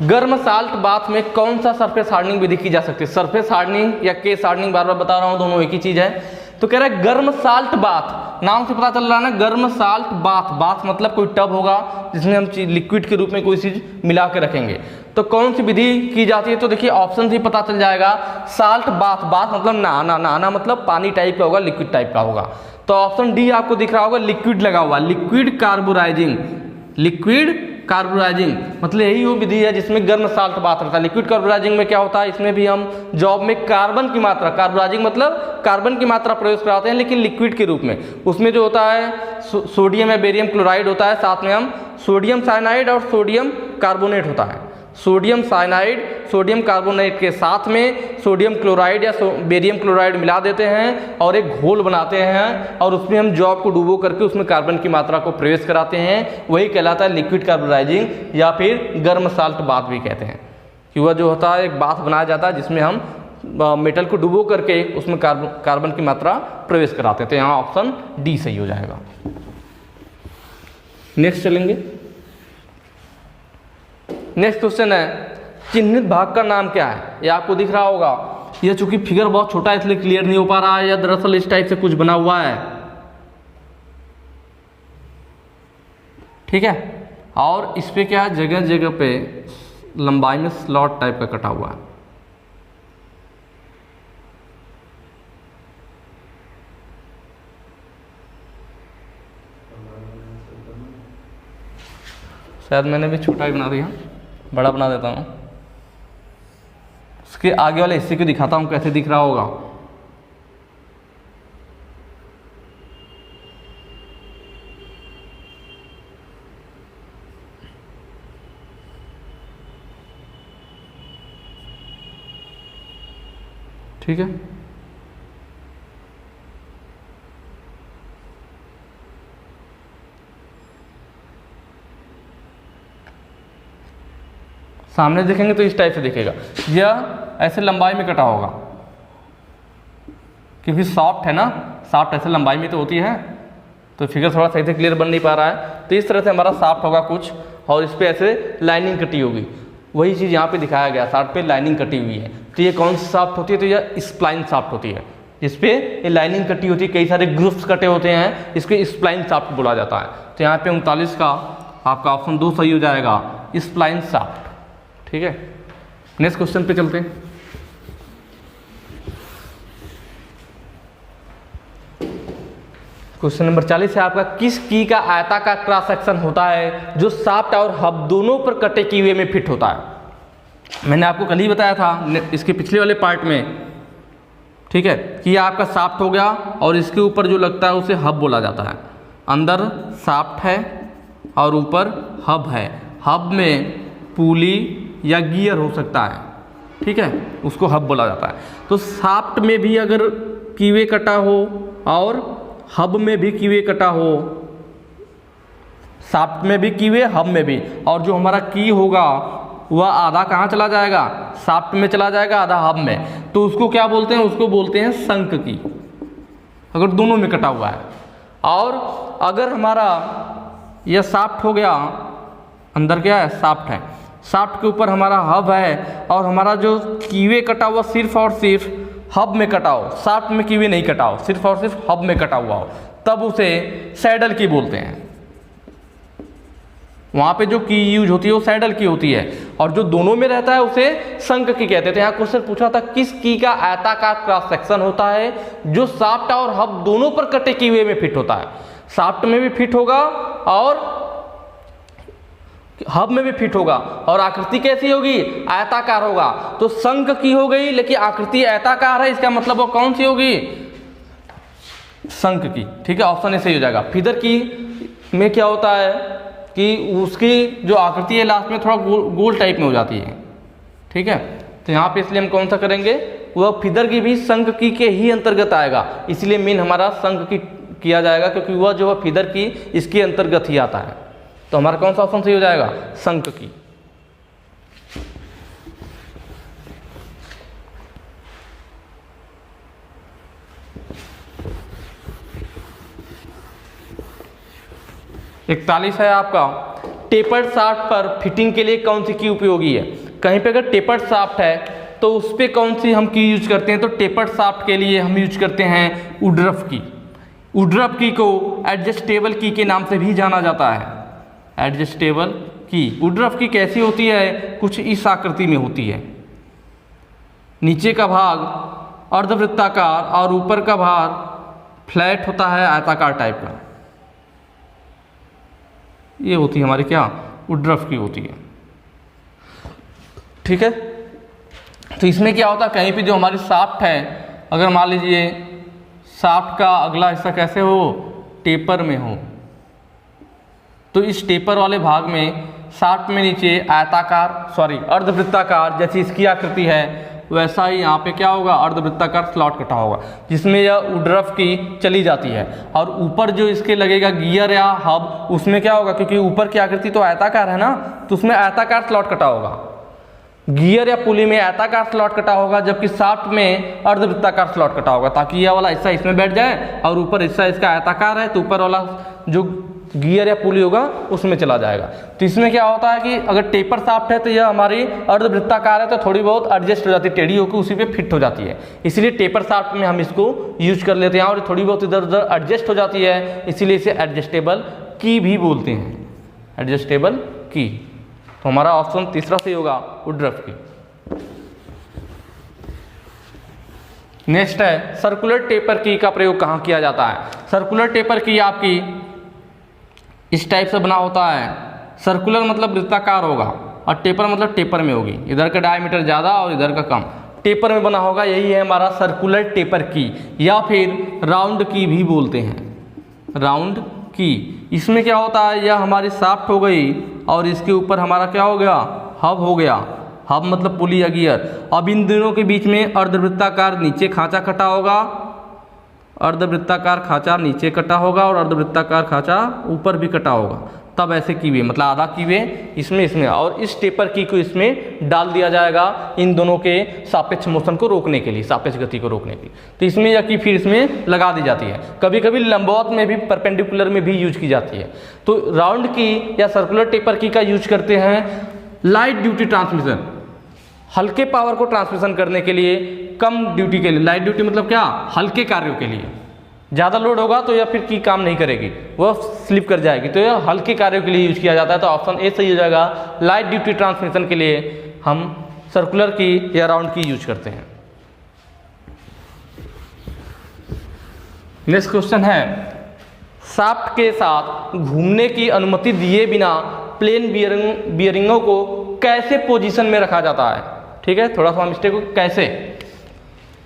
गर्म साल्ट बाथ में कौन सा सरफेस हार्डनिंग विधि की जा सकती है? सरफेस हार्डनिंग या केस हार्डनिंग, बार बार बता रहा हूं, दोनों एक ही चीज है। तो कह रहा है गर्म साल्ट बाथ, नाम से पता चल रहा है ना, गर्म साल्ट बाथ। बाथ मतलब कोई टब होगा जिसमें हम लिक्विड के रूप में कोई चीज मिला के रखेंगे। तो कौन सी विधि की जाती है? तो देखिए ऑप्शन से पता चल जाएगा। साल्ट बाथ, बाथ मतलब नहाना, नहाना मतलब पानी टाइप का होगा, लिक्विड टाइप का होगा। तो ऑप्शन डी आपको दिख रहा होगा, लिक्विड लगा हुआ, लिक्विड कार्बोराइजिंग। लिक्विड कार्बोराइजिंग मतलब यही वो विधि है जिसमें गर्म साल्ट बाथ रहता है। लिक्विड कार्बोराइजिंग में क्या होता है? इसमें भी हम जॉब में कार्बन की मात्रा, कार्बोराइजिंग मतलब कार्बन की मात्रा प्रयोग कराते हैं, लेकिन लिक्विड के रूप में। उसमें जो होता है सोडियम या बेरियम क्लोराइड होता है, साथ में हम सोडियम साइनाइड और सोडियम कार्बोनेट होता है। सोडियम साइनाइड, सोडियम कार्बोनेट के साथ में सोडियम क्लोराइड या बेरियम क्लोराइड मिला देते हैं और एक घोल बनाते हैं, और उसमें हम जॉब को डुबो करके उसमें कार्बन की मात्रा को प्रवेश कराते हैं। वही कहलाता है लिक्विड कार्बोराइजिंग, या फिर गर्म साल्ट बाथ भी कहते हैं। कि वह जो होता है एक बाथ बनाया जाता है जिसमें हम मेटल को डुबो करके उसमें कार्बन की मात्रा प्रवेश कराते हैं। तो यहाँ ऑप्शन डी सही हो जाएगा। नेक्स्ट चलेंगे। नेक्स्ट क्वेश्चन है, चिन्हित भाग का नाम क्या है? ये आपको दिख रहा होगा। यह चूंकि फिगर बहुत छोटा है इसलिए क्लियर नहीं हो पा रहा है, या दरअसल इस टाइप से कुछ बना हुआ है। ठीक है। और इस पे क्या है, जगह जगह पे लंबाई में स्लॉट टाइप का कटा हुआ है। शायद मैंने भी छोटा ही बना दिया, बड़ा बना देता हूँ। उसके आगे वाले हिस्से को दिखाता हूँ कैसे दिख रहा होगा। ठीक है। सामने देखेंगे तो इस टाइप से दिखेगा, यह ऐसे लंबाई में कटा होगा क्योंकि सॉफ्ट है ना, सॉफ्ट ऐसे लंबाई में तो होती है। तो फिगर थोड़ा सही से क्लियर बन नहीं पा रहा है। तो इस तरह से हमारा सॉफ्ट होगा कुछ, और इस पे ऐसे लाइनिंग कटी होगी। वही चीज़ यहाँ पे दिखाया गया, सॉफ्ट पे लाइनिंग कटी हुई है। तो ये कौन सी सॉफ्ट होती है? तो यह स्प्लाइन सॉफ्ट होती है, जिसपे ये लाइनिंग कटी होती है, कई सारे ग्रुप्स कटे होते हैं, इसको स्प्लाइन सॉफ्ट बोला जाता है। तो यहाँ पे 39 का आपका ऑप्शन 2 सही हो जाएगा, स्प्लाइन सॉफ्ट। ठीक है। नेक्स्ट क्वेश्चन पे चलते हैं। क्वेश्चन नंबर 40 है आपका, किस की का आयताकार क्रॉस सेक्शन होता है जो शाफ्ट और हब दोनों पर कटे कीवे में फिट होता है। मैंने आपको कल ही बताया था इसके पिछले वाले पार्ट में, ठीक है, कि यह आपका शाफ्ट हो गया और इसके ऊपर जो लगता है उसे हब बोला जाता है। अंदर शाफ्ट है और ऊपर हब है। हब में पुली या गियर हो सकता है, ठीक है, उसको हब बोला जाता है। तो शाफ्ट में भी अगर कीवे कटा हो और हब में भी कीवे कटा हो, शाफ्ट में भी कीवे, हब में भी, और जो हमारा की होगा वह आधा कहाँ चला जाएगा, शाफ्ट में चला जाएगा, आधा हब में, तो उसको क्या बोलते हैं, उसको बोलते हैं शंक की, अगर दोनों में कटा हुआ है। और अगर हमारा यह शाफ्ट हो गया, अंदर क्या है, शाफ्ट है, शाफ्ट के ऊपर हमारा हब है और हमारा जो कीवे कटा हुआ सिर्फ और सिर्फ हब में कटा हो, शाफ्ट में कीवे नहीं कटा हो, सिर्फ और सिर्फ हब में कटा हुआ हो, तब उसे सैडल की बोलते हैं। वहां पे जो की यूज होती है वो सैडल की होती है, और जो दोनों में रहता है उसे शंक की कहते थे। यहाँ क्वेश्चन पूछा था किस की का आयताकार क्रॉस सेक्शन होता है जो शाफ्ट और हब दोनों पर कटे कीवे में फिट होता है। शाफ्ट में भी फिट होगा और हब में भी फिट होगा, और आकृति कैसी होगी, आयताकार होगा। तो शंक की हो गई लेकिन आकृति आयताकार है, इसका मतलब वो कौन सी होगी, शंक की, ठीक है, ऑप्शन ए सही हो जाएगा। फिदर की में क्या होता है कि उसकी जो आकृति है लास्ट में थोड़ा गोल टाइप में हो जाती है, ठीक है, तो यहाँ पे इसलिए हम कौन सा करेंगे, वह फिदर की भी शंक की के ही अंतर्गत आएगा, इसलिए मेन हमारा शंक की किया जाएगा, क्योंकि वह जो है फिदर की इसके अंतर्गत ही आता है। तो हमारा कौन सा ऑप्शन सही हो जाएगा, शंक की। इकतालीस है आपका, टेपर्ड शाफ्ट पर फिटिंग के लिए कौन सी की उपयोगी है। कहीं पे अगर टेपर्ड शाफ्ट है तो उस पर कौन सी हम की यूज करते हैं, तो टेपर्ड शाफ्ट के लिए हम यूज करते हैं वुडरफ की। वुडरफ की को एडजस्टेबल की के नाम से भी जाना जाता है, एडजस्टेबल की। वुडरफ की कैसी होती है, कुछ इस आकृति में होती है, नीचे का भाग अर्धवृत्ताकार और ऊपर का भाग फ्लैट होता है, आयताकार टाइप का। ये होती है हमारी क्या, वुडरफ की होती है, ठीक है। तो इसमें क्या होता है, कहीं पे जो हमारी शाफ्ट है, अगर मान लीजिए शाफ्ट का अगला हिस्सा कैसे हो, टेपर में हो, तो इस टेपर वाले भाग में शाफ्ट में नीचे आयताकार अर्धवृत्ताकार जैसी इसकी आकृति है, वैसा ही यहाँ पे क्या होगा, अर्धवृत्ताकार स्लॉट कटा होगा, जिसमें यह वुडरफ की चली जाती है। और ऊपर जो इसके लगेगा गियर या हब, उसमें क्या होगा, क्योंकि ऊपर की आकृति तो आयताकार है ना, तो उसमें आयताकार स्लॉट कटा होगा, गियर या पुली में आयताकार स्लॉट कटा होगा, जबकि शाफ्ट में अर्धवृत्ताकार स्लॉट कटा होगा, ताकि यह वाला हिस्सा इसमें बैठ जाए और ऊपर हिस्सा इसका आयताकार है तो ऊपर वाला जो गियर या पुली होगा उसमें चला जाएगा। तो इसमें क्या होता है कि अगर टेपर शाफ्ट है तो यह हमारी अर्धवृत्ताकार है, तो थोड़ी बहुत एडजस्ट हो जाती है, टेढ़ी होकर उसी पे फिट हो जाती है, इसलिए टेपर शाफ्ट में हम इसको यूज कर लेते हैं। और थोड़ी बहुत इधर उधर एडजस्ट हो जाती है, इसीलिए इसे एडजस्टेबल की भी बोलते हैं, एडजस्टेबल की। तो हमारा ऑप्शन तीसरा सही होगा, वुडरफ की। नेक्स्ट है, सर्कुलर टेपर की का प्रयोग कहाँ किया जाता है। सर्कुलर टेपर की आपकी इस टाइप से बना होता है, सर्कुलर मतलब वृत्ताकार होगा और टेपर मतलब टेपर में होगी, इधर का डायमीटर ज़्यादा और इधर का कम, टेपर में बना होगा, यही है हमारा सर्कुलर टेपर की, या फिर राउंड की भी बोलते हैं, राउंड की। इसमें क्या होता है, यह हमारी शाफ्ट हो गई और इसके ऊपर हमारा क्या हो गया, हब हो गया, हब मतलब पुली या गियर। अब इन दोनों के बीच में अर्धवृत्ताकार नीचे खांचा कटा होगा, अर्धवृत्ताकार खांचा नीचे कटा होगा और अर्धवृत्ताकार खांचा ऊपर भी कटा होगा, तब ऐसे कीवे मतलब आधा कीवे इसमें और इस टेपर की को इसमें डाल दिया जाएगा, इन दोनों के सापेक्ष मोशन को रोकने के लिए, सापेक्ष गति को रोकने के लिए। तो इसमें या की फिर इसमें लगा दी जाती है, कभी कभी लंबवत में भी, परपेंडिकुलर में भी यूज की जाती है। तो राउंड की या सर्कुलर टेपर की का यूज करते हैं लाइट ड्यूटी ट्रांसमिशन, हल्के पावर को ट्रांसमिशन करने के लिए, कम ड्यूटी के लिए। लाइट ड्यूटी मतलब क्या, हल्के कार्यों के लिए। ज़्यादा लोड होगा तो या फिर की काम नहीं करेगी, वह स्लिप कर जाएगी, तो यह हल्के कार्यों के लिए यूज किया जाता है। तो ऑप्शन ए सही हो जाएगा, लाइट ड्यूटी ट्रांसमिशन के लिए हम सर्कुलर की या राउंड की यूज करते हैं। नेक्स्ट क्वेश्चन है, शाफ्ट के साथ घूमने की अनुमति दिए बिना प्लेन बियरिंगों को कैसे पोजीशन में रखा जाता है। ठीक है, थोड़ा सा मिस्टेक हो, कैसे,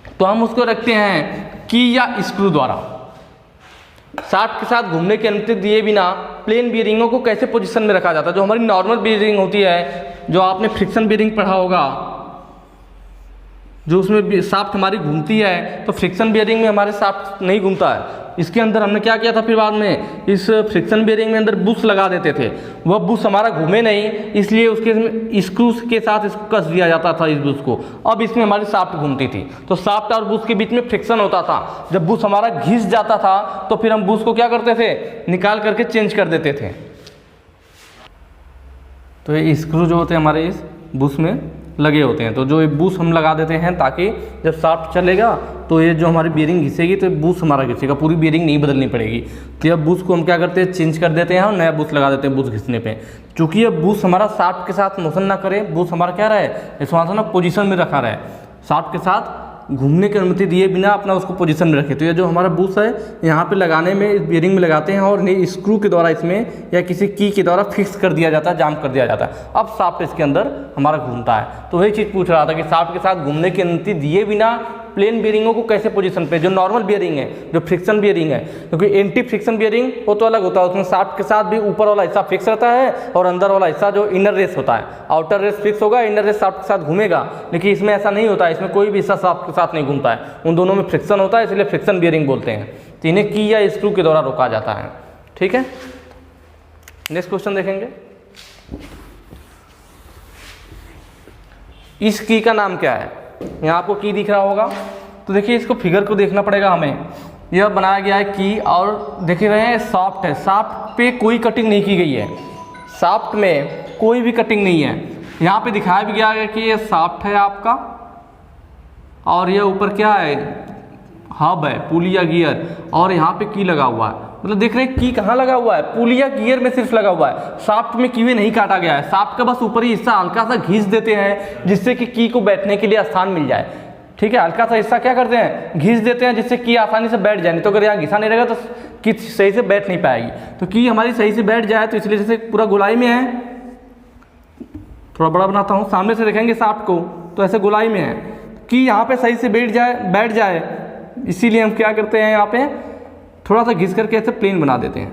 तो हम उसको रखते हैं की या स्क्रू द्वारा। शाफ्ट के साथ घूमने की अनुमति दिए बिना प्लेन बियरिंगों को कैसे पोजीशन में रखा जाता है। जो हमारी नॉर्मल बियरिंग होती है, जो आपने फ्रिक्शन बियरिंग पढ़ा होगा, जो उसमें शाफ्ट हमारी घूमती है, तो फ्रिक्शन बियरिंग में हमारे शाफ्ट नहीं घूमता है। इसके अंदर हमने क्या किया था, फिर बाद में इस फ्रिक्शन बियरिंग में अंदर बुश लगा देते थे, वह बुश हमारा घूमे नहीं, इसलिए उसके स्क्रूज के साथ इसको कस दिया जाता था इस बुश को। अब इसमें हमारी शाफ्ट घूमती थी, तो शाफ्ट और बुश के बीच में फ्रिक्शन होता था। जब बुश हमारा घिस जाता था तो फिर हम बुश को क्या करते थे, निकाल करके चेंज कर देते थे। तो ये स्क्रू जो होते हैं हमारे इस बुश में लगे होते हैं, तो जो ये बूस हम लगा देते हैं ताकि जब शाफ्ट चलेगा तो ये जो हमारी बियरिंग घिसेगी तो बूस हमारा घिसेगा, पूरी बियरिंग नहीं बदलनी पड़ेगी। तो यह बूस को हम क्या करते हैं, चेंज कर देते हैं और नया बूस लगा देते हैं बूस घिसने पे। चूँकि ये बूस हमारा शाफ्ट के साथ मोशन ना करे, बूस हमारा क्या रहे, इस वहाँ से ना पोजीशन में रखा रहे, शाफ्ट के साथ घूमने की अनुमति दिए बिना अपना उसको पोजीशन में रखे। तो ये जो हमारा बूस है यहाँ पे लगाने में, इस बियरिंग में लगाते हैं और स्क्रू के द्वारा इसमें या किसी की के द्वारा फिक्स कर दिया जाता है, जाम कर दिया जाता है। अब शाफ्ट इसके अंदर हमारा घूमता है। तो वही चीज़ पूछ रहा था कि शाफ्ट के साथ घूमने की अनुमति दिए बिना प्लेन बियरिंगों को कैसे पोजीशन पे, जो नॉर्मल बियरिंग है, जो फ्रिक्शन बियरिंग है, क्योंकि एंटी फ्रिक्शन बियरिंग वो तो अलग होता है, उसमें शाफ्ट के साथ भी ऊपर वाला हिस्सा फिक्स रहता है और अंदर वाला हिस्सा जो इनर रेस होता है, आउटर रेस फिक्स होगा, इनर रेस शाफ्ट के साथ घूमेगा। लेकिन इसमें ऐसा नहीं होता है, इसमें कोई भी हिस्सा शाफ्ट के साथ नहीं घूमता है, उन दोनों में फ्रिक्शन होता है, इसलिए फ्रिक्शन बियरिंग बोलते हैं। तो इन्हें की या स्क्रू के द्वारा रोका जाता है। ठीक है, नेक्स्ट क्वेश्चन देखेंगे। इस की का नाम क्या है, यहाँ आपको की दिख रहा होगा, तो देखिए इसको फिगर को देखना पड़ेगा हमें। यह बनाया गया है की, और देख रहे हैं शाफ्ट है, शाफ्ट पे कोई कटिंग नहीं की गई है, शाफ्ट में कोई भी कटिंग नहीं है। यहाँ पे दिखाया भी गया है कि ये शाफ्ट है आपका, और ये ऊपर क्या है, हब है, पुली या गियर, और यहाँ पे की लगा हुआ है। मतलब देख रहे हैं की कहाँ लगा हुआ है, पुली या गियर में सिर्फ लगा हुआ है, शाफ्ट में की नहीं काटा गया है। शाफ्ट का बस ऊपरी हिस्सा हल्का सा घिस देते हैं जिससे कि की को बैठने के लिए स्थान मिल जाए। ठीक है, हल्का सा हिस्सा क्या करते हैं, घिस देते हैं जिससे की आसानी से बैठ जाए। नहीं तो अगर यहाँ घिसा नहीं रहेगा तो की सही से बैठ नहीं पाएगी। तो की हमारी सही से बैठ जाए, तो इसलिए जैसे पूरा गोलाई में है, थोड़ा बड़ा बनाता हूँ, सामने से देखेंगे शाफ्ट को तो ऐसे गोलाई में है, की यहाँ पे सही से बैठ जाए, इसीलिए हम क्या करते हैं, यहाँ पे थोड़ा सा घिस करके ऐसे प्लेन बना देते हैं।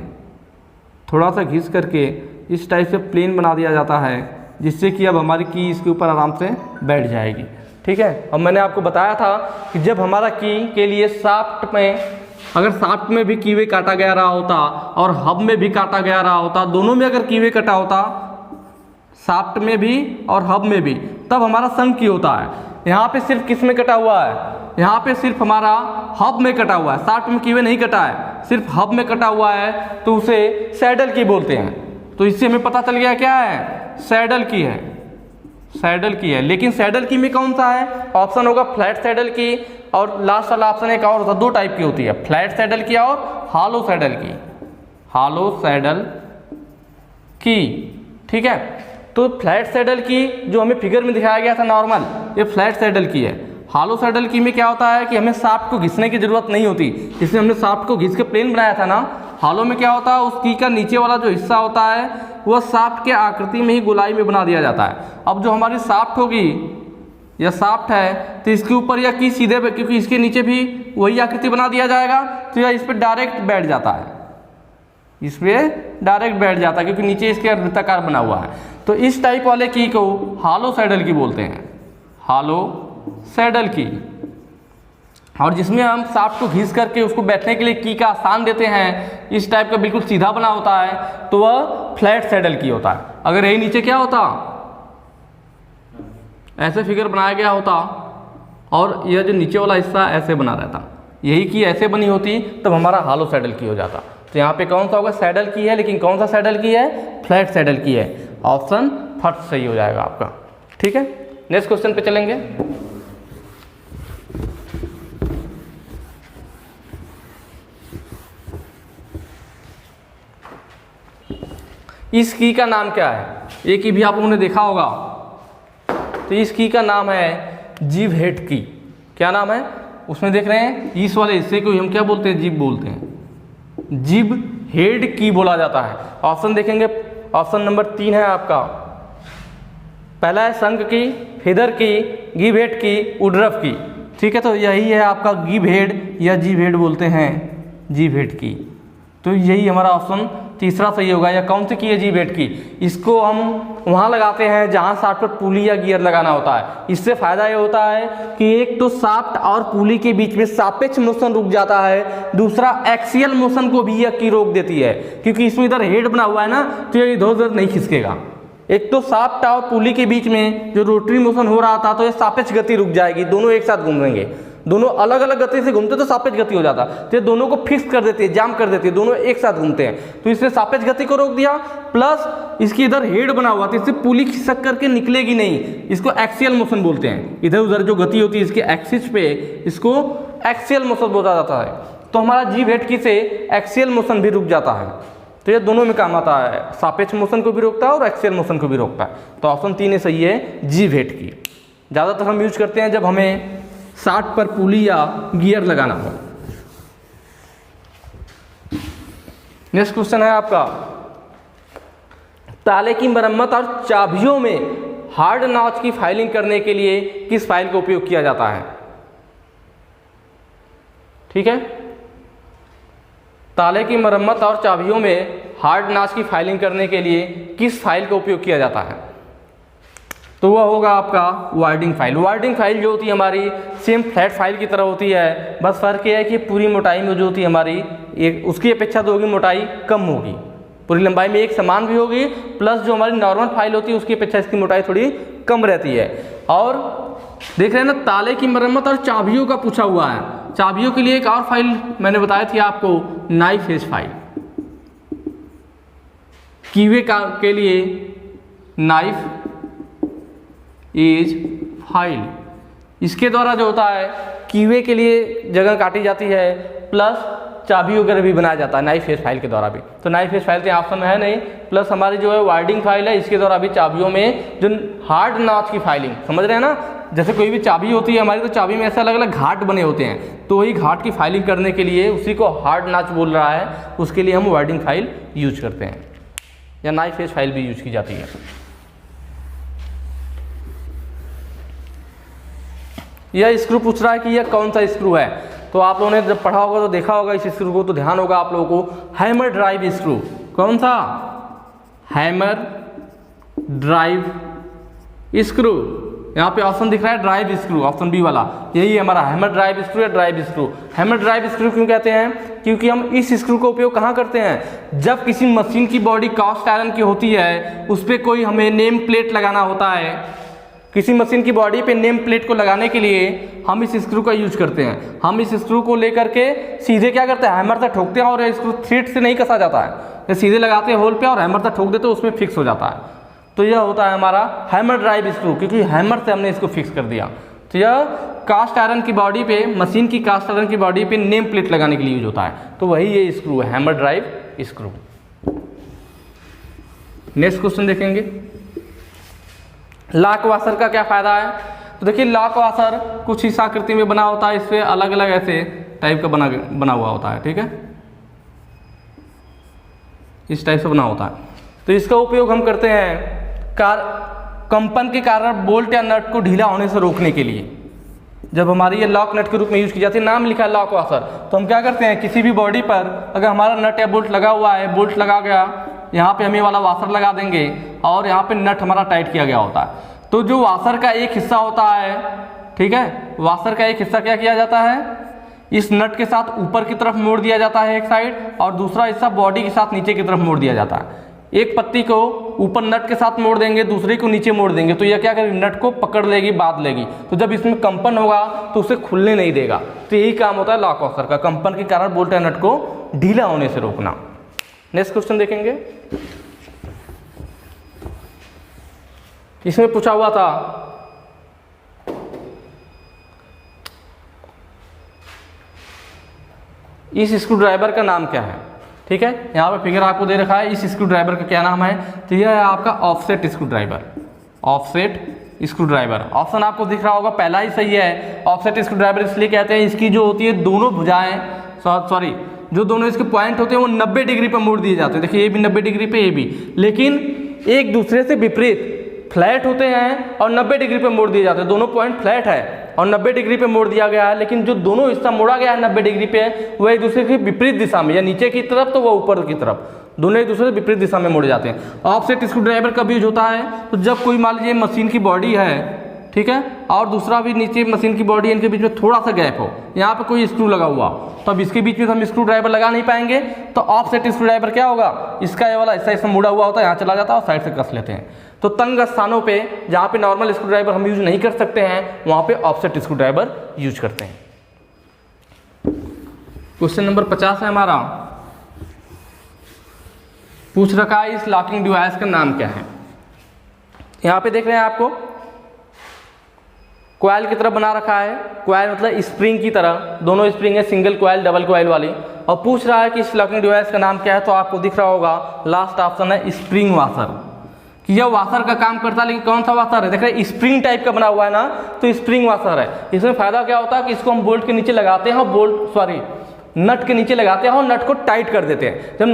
थोड़ा सा घिस करके इस टाइप से प्लेन बना दिया जाता है, जिससे कि अब हमारी की इसके ऊपर आराम से बैठ जाएगी। ठीक है, अब मैंने आपको बताया था कि जब हमारा की के लिए शाफ्ट में, अगर शाफ्ट में भी कीवे काटा गया रहा होता और हब में भी काटा गया रहा होता, दोनों में अगर कीवे कटा होता, शाफ्ट में भी और हब में भी, तब हमारा संग की होता है। यहाँ पे सिर्फ किस में कटा हुआ है, यहाँ पे सिर्फ हमारा हब में कटा हुआ है, शाफ्ट में कीवे नहीं कटा है, सिर्फ हब में कटा हुआ है, तो उसे सैडल की बोलते हैं। तो इससे हमें पता चल गया क्या है, सैडल की है, सैडल की है। लेकिन सैडल की में कौन सा है, ऑप्शन होगा फ्लैट सैडल की, और लास्ट वाला ऑप्शन एक और होता है, दो टाइप की होती है, फ्लैट सैडल की और हॉलो सैडल की, हॉलो सैडल की। ठीक है, तो फ्लैट सैडल की जो हमें फिगर में दिखाया गया था नॉर्मल, ये फ्लैट सैडल की है। हॉलो सैडल की में क्या होता है कि हमें शाफ्ट को घिसने की जरूरत नहीं होती, इसलिए हमने शाफ्ट को घिस के प्लेन बनाया था ना। हॉलो में क्या होता है, उस की का नीचे वाला जो हिस्सा होता है वह शाफ्ट के आकृति में ही गोलाई में बना दिया जाता है। अब जो हमारी शाफ्ट होगी या शाफ्ट है, तो इसके ऊपर या की सीधे, क्योंकि इसके नीचे भी वही आकृति बना दिया जाएगा, तो यह इस पर डायरेक्ट बैठ जाता है, इस पर डायरेक्ट बैठ जाता है, क्योंकि नीचे इसके वृत्ताकार बना हुआ है। तो इस टाइप वाले की को हॉलो सैडल की बोलते हैं, हॉलो सैडल की। और जिसमें हम शाफ्ट को घिस करके उसको बैठने के लिए की का स्थान देते हैं, इस टाइप का बिल्कुल सीधा बना होता है, तो वह फ्लैट सैडल की होता है। अगर यही नीचे क्या होता, ऐसे फिगर बनाया गया होता और यह जो नीचे वाला हिस्सा ऐसे बना रहता, यही की ऐसे बनी होती, तब हमारा हॉलो सैडल की हो जाता। तो यहाँ पे कौन सा होगा, सैडल की है, लेकिन कौन सा सैडल की है, फ्लैट सैडल की है। ऑप्शन फर्स्ट सही हो जाएगा आपका। ठीक है, नेक्स्ट क्वेश्चन पे चलेंगे। इस की का नाम क्या है, एक ही भी आप लोगों ने देखा होगा, तो इस की का नाम है जीभ हेड की। क्या नाम है? उसमें देख रहे हैं इस वाले हिस्से को हम क्या बोलते हैं? जीभ बोलते हैं। जीभ हेड की बोला जाता है। ऑप्शन देखेंगे, ऑप्शन नंबर 3 है आपका। पहला है शंख की, फेदर की, गिव हेड की, उड्रफ की। ठीक है, तो यही है आपका गिव हेड या जीभ हेड बोलते हैं, जीभ हेड की। तो यही हमारा ऑप्शन तीसरा सही होगा। या कौन सी की है? जीभ हेड की। इसको हम वहाँ लगाते हैं जहाँ शाफ्ट पर पुली या गियर लगाना होता है। इससे फायदा ये होता है कि एक तो शाफ्ट और पुली के बीच में सापेक्ष मोशन रुक जाता है, दूसरा एक्सियल मोशन को भी यह की रोक देती है, क्योंकि इसमें इधर हेड बना हुआ है ना, तो ये इधर उधर नहीं खिसकेगा। एक तो शाफ्ट और पुली के बीच में जो रोटरी मोशन हो रहा था, तो ये सापेक्ष गति रुक जाएगी, दोनों एक साथ घूमेंगे। दोनों अलग अलग गति से घूमते तो सापेक्ष गति हो जाता, तो ये दोनों को फिक्स कर देती है, जाम कर देती है, दोनों एक साथ घूमते हैं। तो इसने सापेक्ष गति को रोक दिया, प्लस इसकी इधर हेड बना हुआ था, इससे पुली खिसक करके निकलेगी नहीं। इसको एक्सियल मोशन बोलते हैं। इधर उधर जो गति होती है इसके एक्सिस पे, इसको एक्सियल मोशन बोला जाता है। तो हमारा जीभ हेड की से एक्सियल मोशन भी रुक जाता है। तो ये दोनों में काम आता है, सापेक्ष मोशन को भी रोकता है और एक्सियल मोशन को भी रोकता है। तो ऑप्शन 3 सही है, जीभ हेड की। ज़्यादातर हम यूज करते हैं जब हमें शाफ्ट पर पुली या गियर लगाना हो। नेक्स्ट क्वेश्चन है आपका, ताले की मरम्मत और चाबियों में हार्ड नॉच की फाइलिंग करने के लिए किस फाइल का उपयोग किया जाता है? ठीक है, ताले की मरम्मत और चाबियों में हार्ड नॉच की फाइलिंग करने के लिए किस फाइल का उपयोग किया जाता है? तो वह होगा आपका वार्डिंग फाइल। वार्डिंग फाइल जो होती है हमारी सेम फ्लैट फाइल की तरह होती है, बस फर्क ये है कि पूरी मोटाई में जो होती है हमारी एक उसकी अपेक्षा तो होगी मोटाई कम होगी, पूरी लंबाई में एक समान भी होगी, प्लस जो हमारी नॉर्मल फाइल होती है उसकी अपेक्षा इसकी मोटाई थोड़ी कम रहती है। और देख रहे हैं ना, ताले की मरम्मत और चाबियों का पूछा हुआ है। चाबियों के लिए एक और फाइल मैंने बताई थी आपको, नाइफ एज फाइल। कीवे के लिए नाइफ एज फाइल, इसके द्वारा जो होता है कीवे के लिए जगह काटी जाती है, प्लस चाबी वगैरह भी बनाया जाता है नाइफ एज फाइल के द्वारा भी। तो नाइफ एज फाइल तो ऑप्शन में है नहीं, प्लस हमारी जो है वार्डिंग फाइल है, इसके द्वारा भी चाबियों में जो हार्ड नॉच की फाइलिंग, समझ रहे हैं ना, जैसे कोई भी चाबी होती है हमारी, तो चाबी में ऐसे अलग अलग घाट बने होते हैं, तो वही घाट की फाइलिंग करने के लिए उसी को हार्ड नॉच बोल रहा है, उसके लिए हम वार्डिंग फाइल यूज करते हैं, या नाइफ एज फाइल भी यूज की जाती है। यह स्क्रू पूछ रहा है कि यह कौन सा स्क्रू है, तो आप लोगों ने जब पढ़ा होगा तो देखा होगा इस स्क्रू को, तो ध्यान होगा आप लोगों को, हैमर ड्राइव स्क्रू। कौन सा? Hammer drive screw. यहाँ पे ऑप्शन दिख रहा है ड्राइव स्क्रू, ऑप्शन बी वाला, यही है हमारा हैमर ड्राइव स्क्रू या drive screw. Hammer drive screw क्यों कहते हैं? क्योंकि हम इस स्क्रू का उपयोग कहाँ करते हैं? जब किसी मशीन की बॉडी कास्ट आयरन की होती है, उस पर कोई हमें नेम प्लेट लगाना होता है, किसी मशीन की बॉडी पे नेम प्लेट को लगाने के लिए हम इस स्क्रू का यूज करते हैं। हम इस स्क्रू को लेकर के सीधे क्या करते हैं, हैमर से ठोकते हैं, और स्क्रू थ्रेड से नहीं कसा जाता है, सीधे लगाते हैं होल पे और हैमर से ठोक देते हैं, उसमें फिक्स हो जाता है। तो यह होता है हमारा हैमर ड्राइव स्क्रू, क्योंकि हैमर से हमने इसको फिक्स कर दिया। तो यह कास्ट आयरन की बॉडी पे, मशीन की कास्ट आयरन की बॉडी पे नेम प्लेट लगाने के लिए यूज होता है, तो वही ये स्क्रू है, hammer drive screw. Next question देखेंगे, लॉक वाशर का क्या फायदा है? तो देखिए, लॉक वाशर कुछ इस आकृति में बना होता है, इस पे अलग अलग ऐसे टाइप का बना हुआ होता है, ठीक है, इस टाइप से बना होता है। तो इसका उपयोग हम करते हैं कंपन के कारण बोल्ट या नट को ढीला होने से रोकने के लिए। जब हमारी ये लॉक नट के रूप में यूज की जाती है, नाम लिखा है लॉक वाशर, तो हम क्या करते हैं, किसी भी बॉडी पर अगर हमारा नट या बोल्ट लगा हुआ है, बोल्ट लगा गया, यहाँ पे हम ये वाला वाशर लगा देंगे और यहाँ पे नट हमारा टाइट किया गया होता है, तो जो वाशर का एक हिस्सा होता है, ठीक है, वाशर का एक हिस्सा क्या किया जाता है, इस नट के साथ ऊपर की तरफ मोड़ दिया जाता है एक साइड, और दूसरा हिस्सा बॉडी के साथ नीचे की तरफ मोड़ दिया जाता है। एक पत्ती को ऊपर नट के साथ मोड़ देंगे, दूसरे को नीचे मोड़ देंगे, तो यह क्या करेगी, नट को पकड़ लेगी, बांध लेगी, तो जब इसमें कंपन होगा तो उसे खुलने नहीं देगा। तो यही काम होता है लॉक वाशर का, कंपन के कारण बोल्ट या नट को ढीला होने से रोकना। नेक्स्ट क्वेश्चन देखेंगे, इसमें पूछा हुआ था इस स्क्रू ड्राइवर का नाम क्या है, ठीक है, यहाँ पे फिगर आपको दे रखा है, इस स्क्रू ड्राइवर का क्या नाम है, तो यह है आपका offset screw driver, offset screw driver. Option आपको दिख रहा होगा, पहला ही सही है। ऑफसेट स्क्रू ड्राइवर इसलिए कहते हैं, इसकी जो होती है दोनों भुजाएं, सॉरी जो दोनों इसके पॉइंट होते हैं वो 90 डिग्री पर मोड़ दिए जाते हैं। देखिए ये भी 90 डिग्री पे, ये भी, लेकिन एक दूसरे से विपरीत फ्लैट होते हैं और 90 डिग्री पे मोड़ दिए जाते हैं। दोनों पॉइंट फ्लैट है और 90 डिग्री पे मोड़ दिया गया है, लेकिन जो दोनों हिस्सा मोड़ा गया है 90 डिग्री पे वो एक दूसरे की विपरीत दिशा में, या नीचे की तरफ तो वो ऊपर की तरफ, दोनों एक दूसरे से विपरीत दिशा में मोड़े जाते हैं। ऑफसेट स्क्रू ड्राइवर कब यूज होता है? तो जब कोई मान लीजिए मशीन की बॉडी है, ठीक है, और दूसरा भी नीचे मशीन की बॉडी, इनके बीच में थोड़ा सा गैप हो, यहाँ पे कोई स्क्रू लगा हुआ, तो अब इसके बीच में हम स्क्रू ड्राइवर लगा नहीं पाएंगे, तो ऑफसेट स्क्रू ड्राइवर क्या होगा, इसका ये वाला हिस्सा इसमें मुड़ा हुआ होता है, यहाँ चला जाता है और साइड से कस लेते हैं। तो तंग स्थानों पे जहाँ पे नॉर्मल स्क्रू ड्राइवर हम यूज नहीं कर सकते हैं, वहाँ पे ऑफसेट स्क्रू ड्राइवर यूज करते हैं। क्वेश्चन नंबर 50 है हमारा, पूछ रखा है इस लॉकिंग डिवाइस का नाम क्या है। यहाँ पे देख रहे हैं आपको कॉइल की तरह बना रखा है, कॉइल मतलब स्प्रिंग की तरह, दोनों स्प्रिंग है, सिंगल कॉइल डबल कॉइल वाली, और पूछ रहा है कि इस लॉकिंग डिवाइस का नाम क्या है। तो आपको दिख रहा होगा लास्ट ऑप्शन है स्प्रिंग वाशर, कि यह वाशर का काम करता है, लेकिन कौन सा वाशर है, देख रहे हैं स्प्रिंग टाइप का बना हुआ है ना, तो स्प्रिंग वाशर है। इसमें फायदा क्या होता है कि इसको हम बोल्ट के नीचे लगाते हैं, नट के नीचे लगाते हैं और नट को टाइट कर देते हैं। जब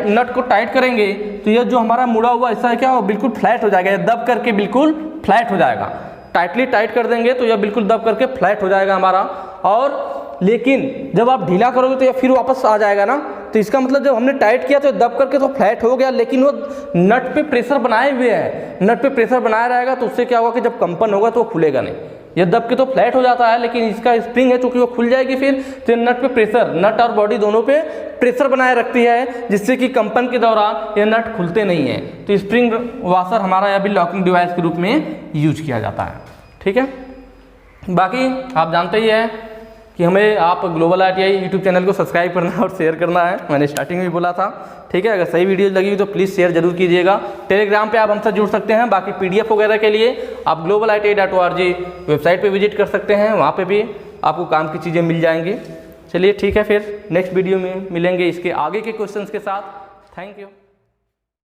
नट को टाइट करेंगे तो यह जो हमारा मुड़ा हुआ हिस्सा है क्या हो, बिल्कुल फ्लैट हो जाएगा, दब करके बिल्कुल फ्लैट हो जाएगा। टाइटली टाइट कर देंगे तो यह बिल्कुल दब करके फ्लैट हो जाएगा हमारा। और लेकिन जब आप ढीला करोगे तो यह फिर वापस आ जाएगा ना, तो इसका मतलब जब हमने टाइट किया तो दब करके तो फ्लैट हो गया, लेकिन वो नट पे प्रेशर बनाए हुए है, नट पे प्रेशर बनाया रहेगा, तो उससे क्या होगा कि जब कंपन होगा तो वो खुलेगा नहीं। ये दब के तो फ्लैट हो जाता है, लेकिन इसका स्प्रिंग है चूंकि वो खुल जाएगी फिर, तो नट पे प्रेशर, नट और बॉडी दोनों पे प्रेशर बनाए रखती है, जिससे कि कंपन के दौरान ये नट खुलते नहीं है। तो स्प्रिंग वाशर हमारा अभी लॉकिंग डिवाइस के रूप में यूज किया जाता है। ठीक है, बाकी आप जानते ही है कि हमें आप ग्लोबल ITI यूट्यूब चैनल को सब्सक्राइब करना और शेयर करना है, मैंने स्टार्टिंग में भी बोला था। ठीक है, अगर सही वीडियो लगी हुई तो प्लीज़ शेयर जरूर कीजिएगा। टेलीग्राम पे आप हमसे जुड़ सकते हैं। बाकी PDF वगैरह के लिए आप globaliti.org वेबसाइट पे विजिट कर सकते हैं, वहाँ पे भी आपको काम की चीज़ें मिल जाएंगी। चलिए ठीक है, फिर नेक्स्ट वीडियो में मिलेंगे इसके आगे के क्वेश्चंस के साथ। Thank you.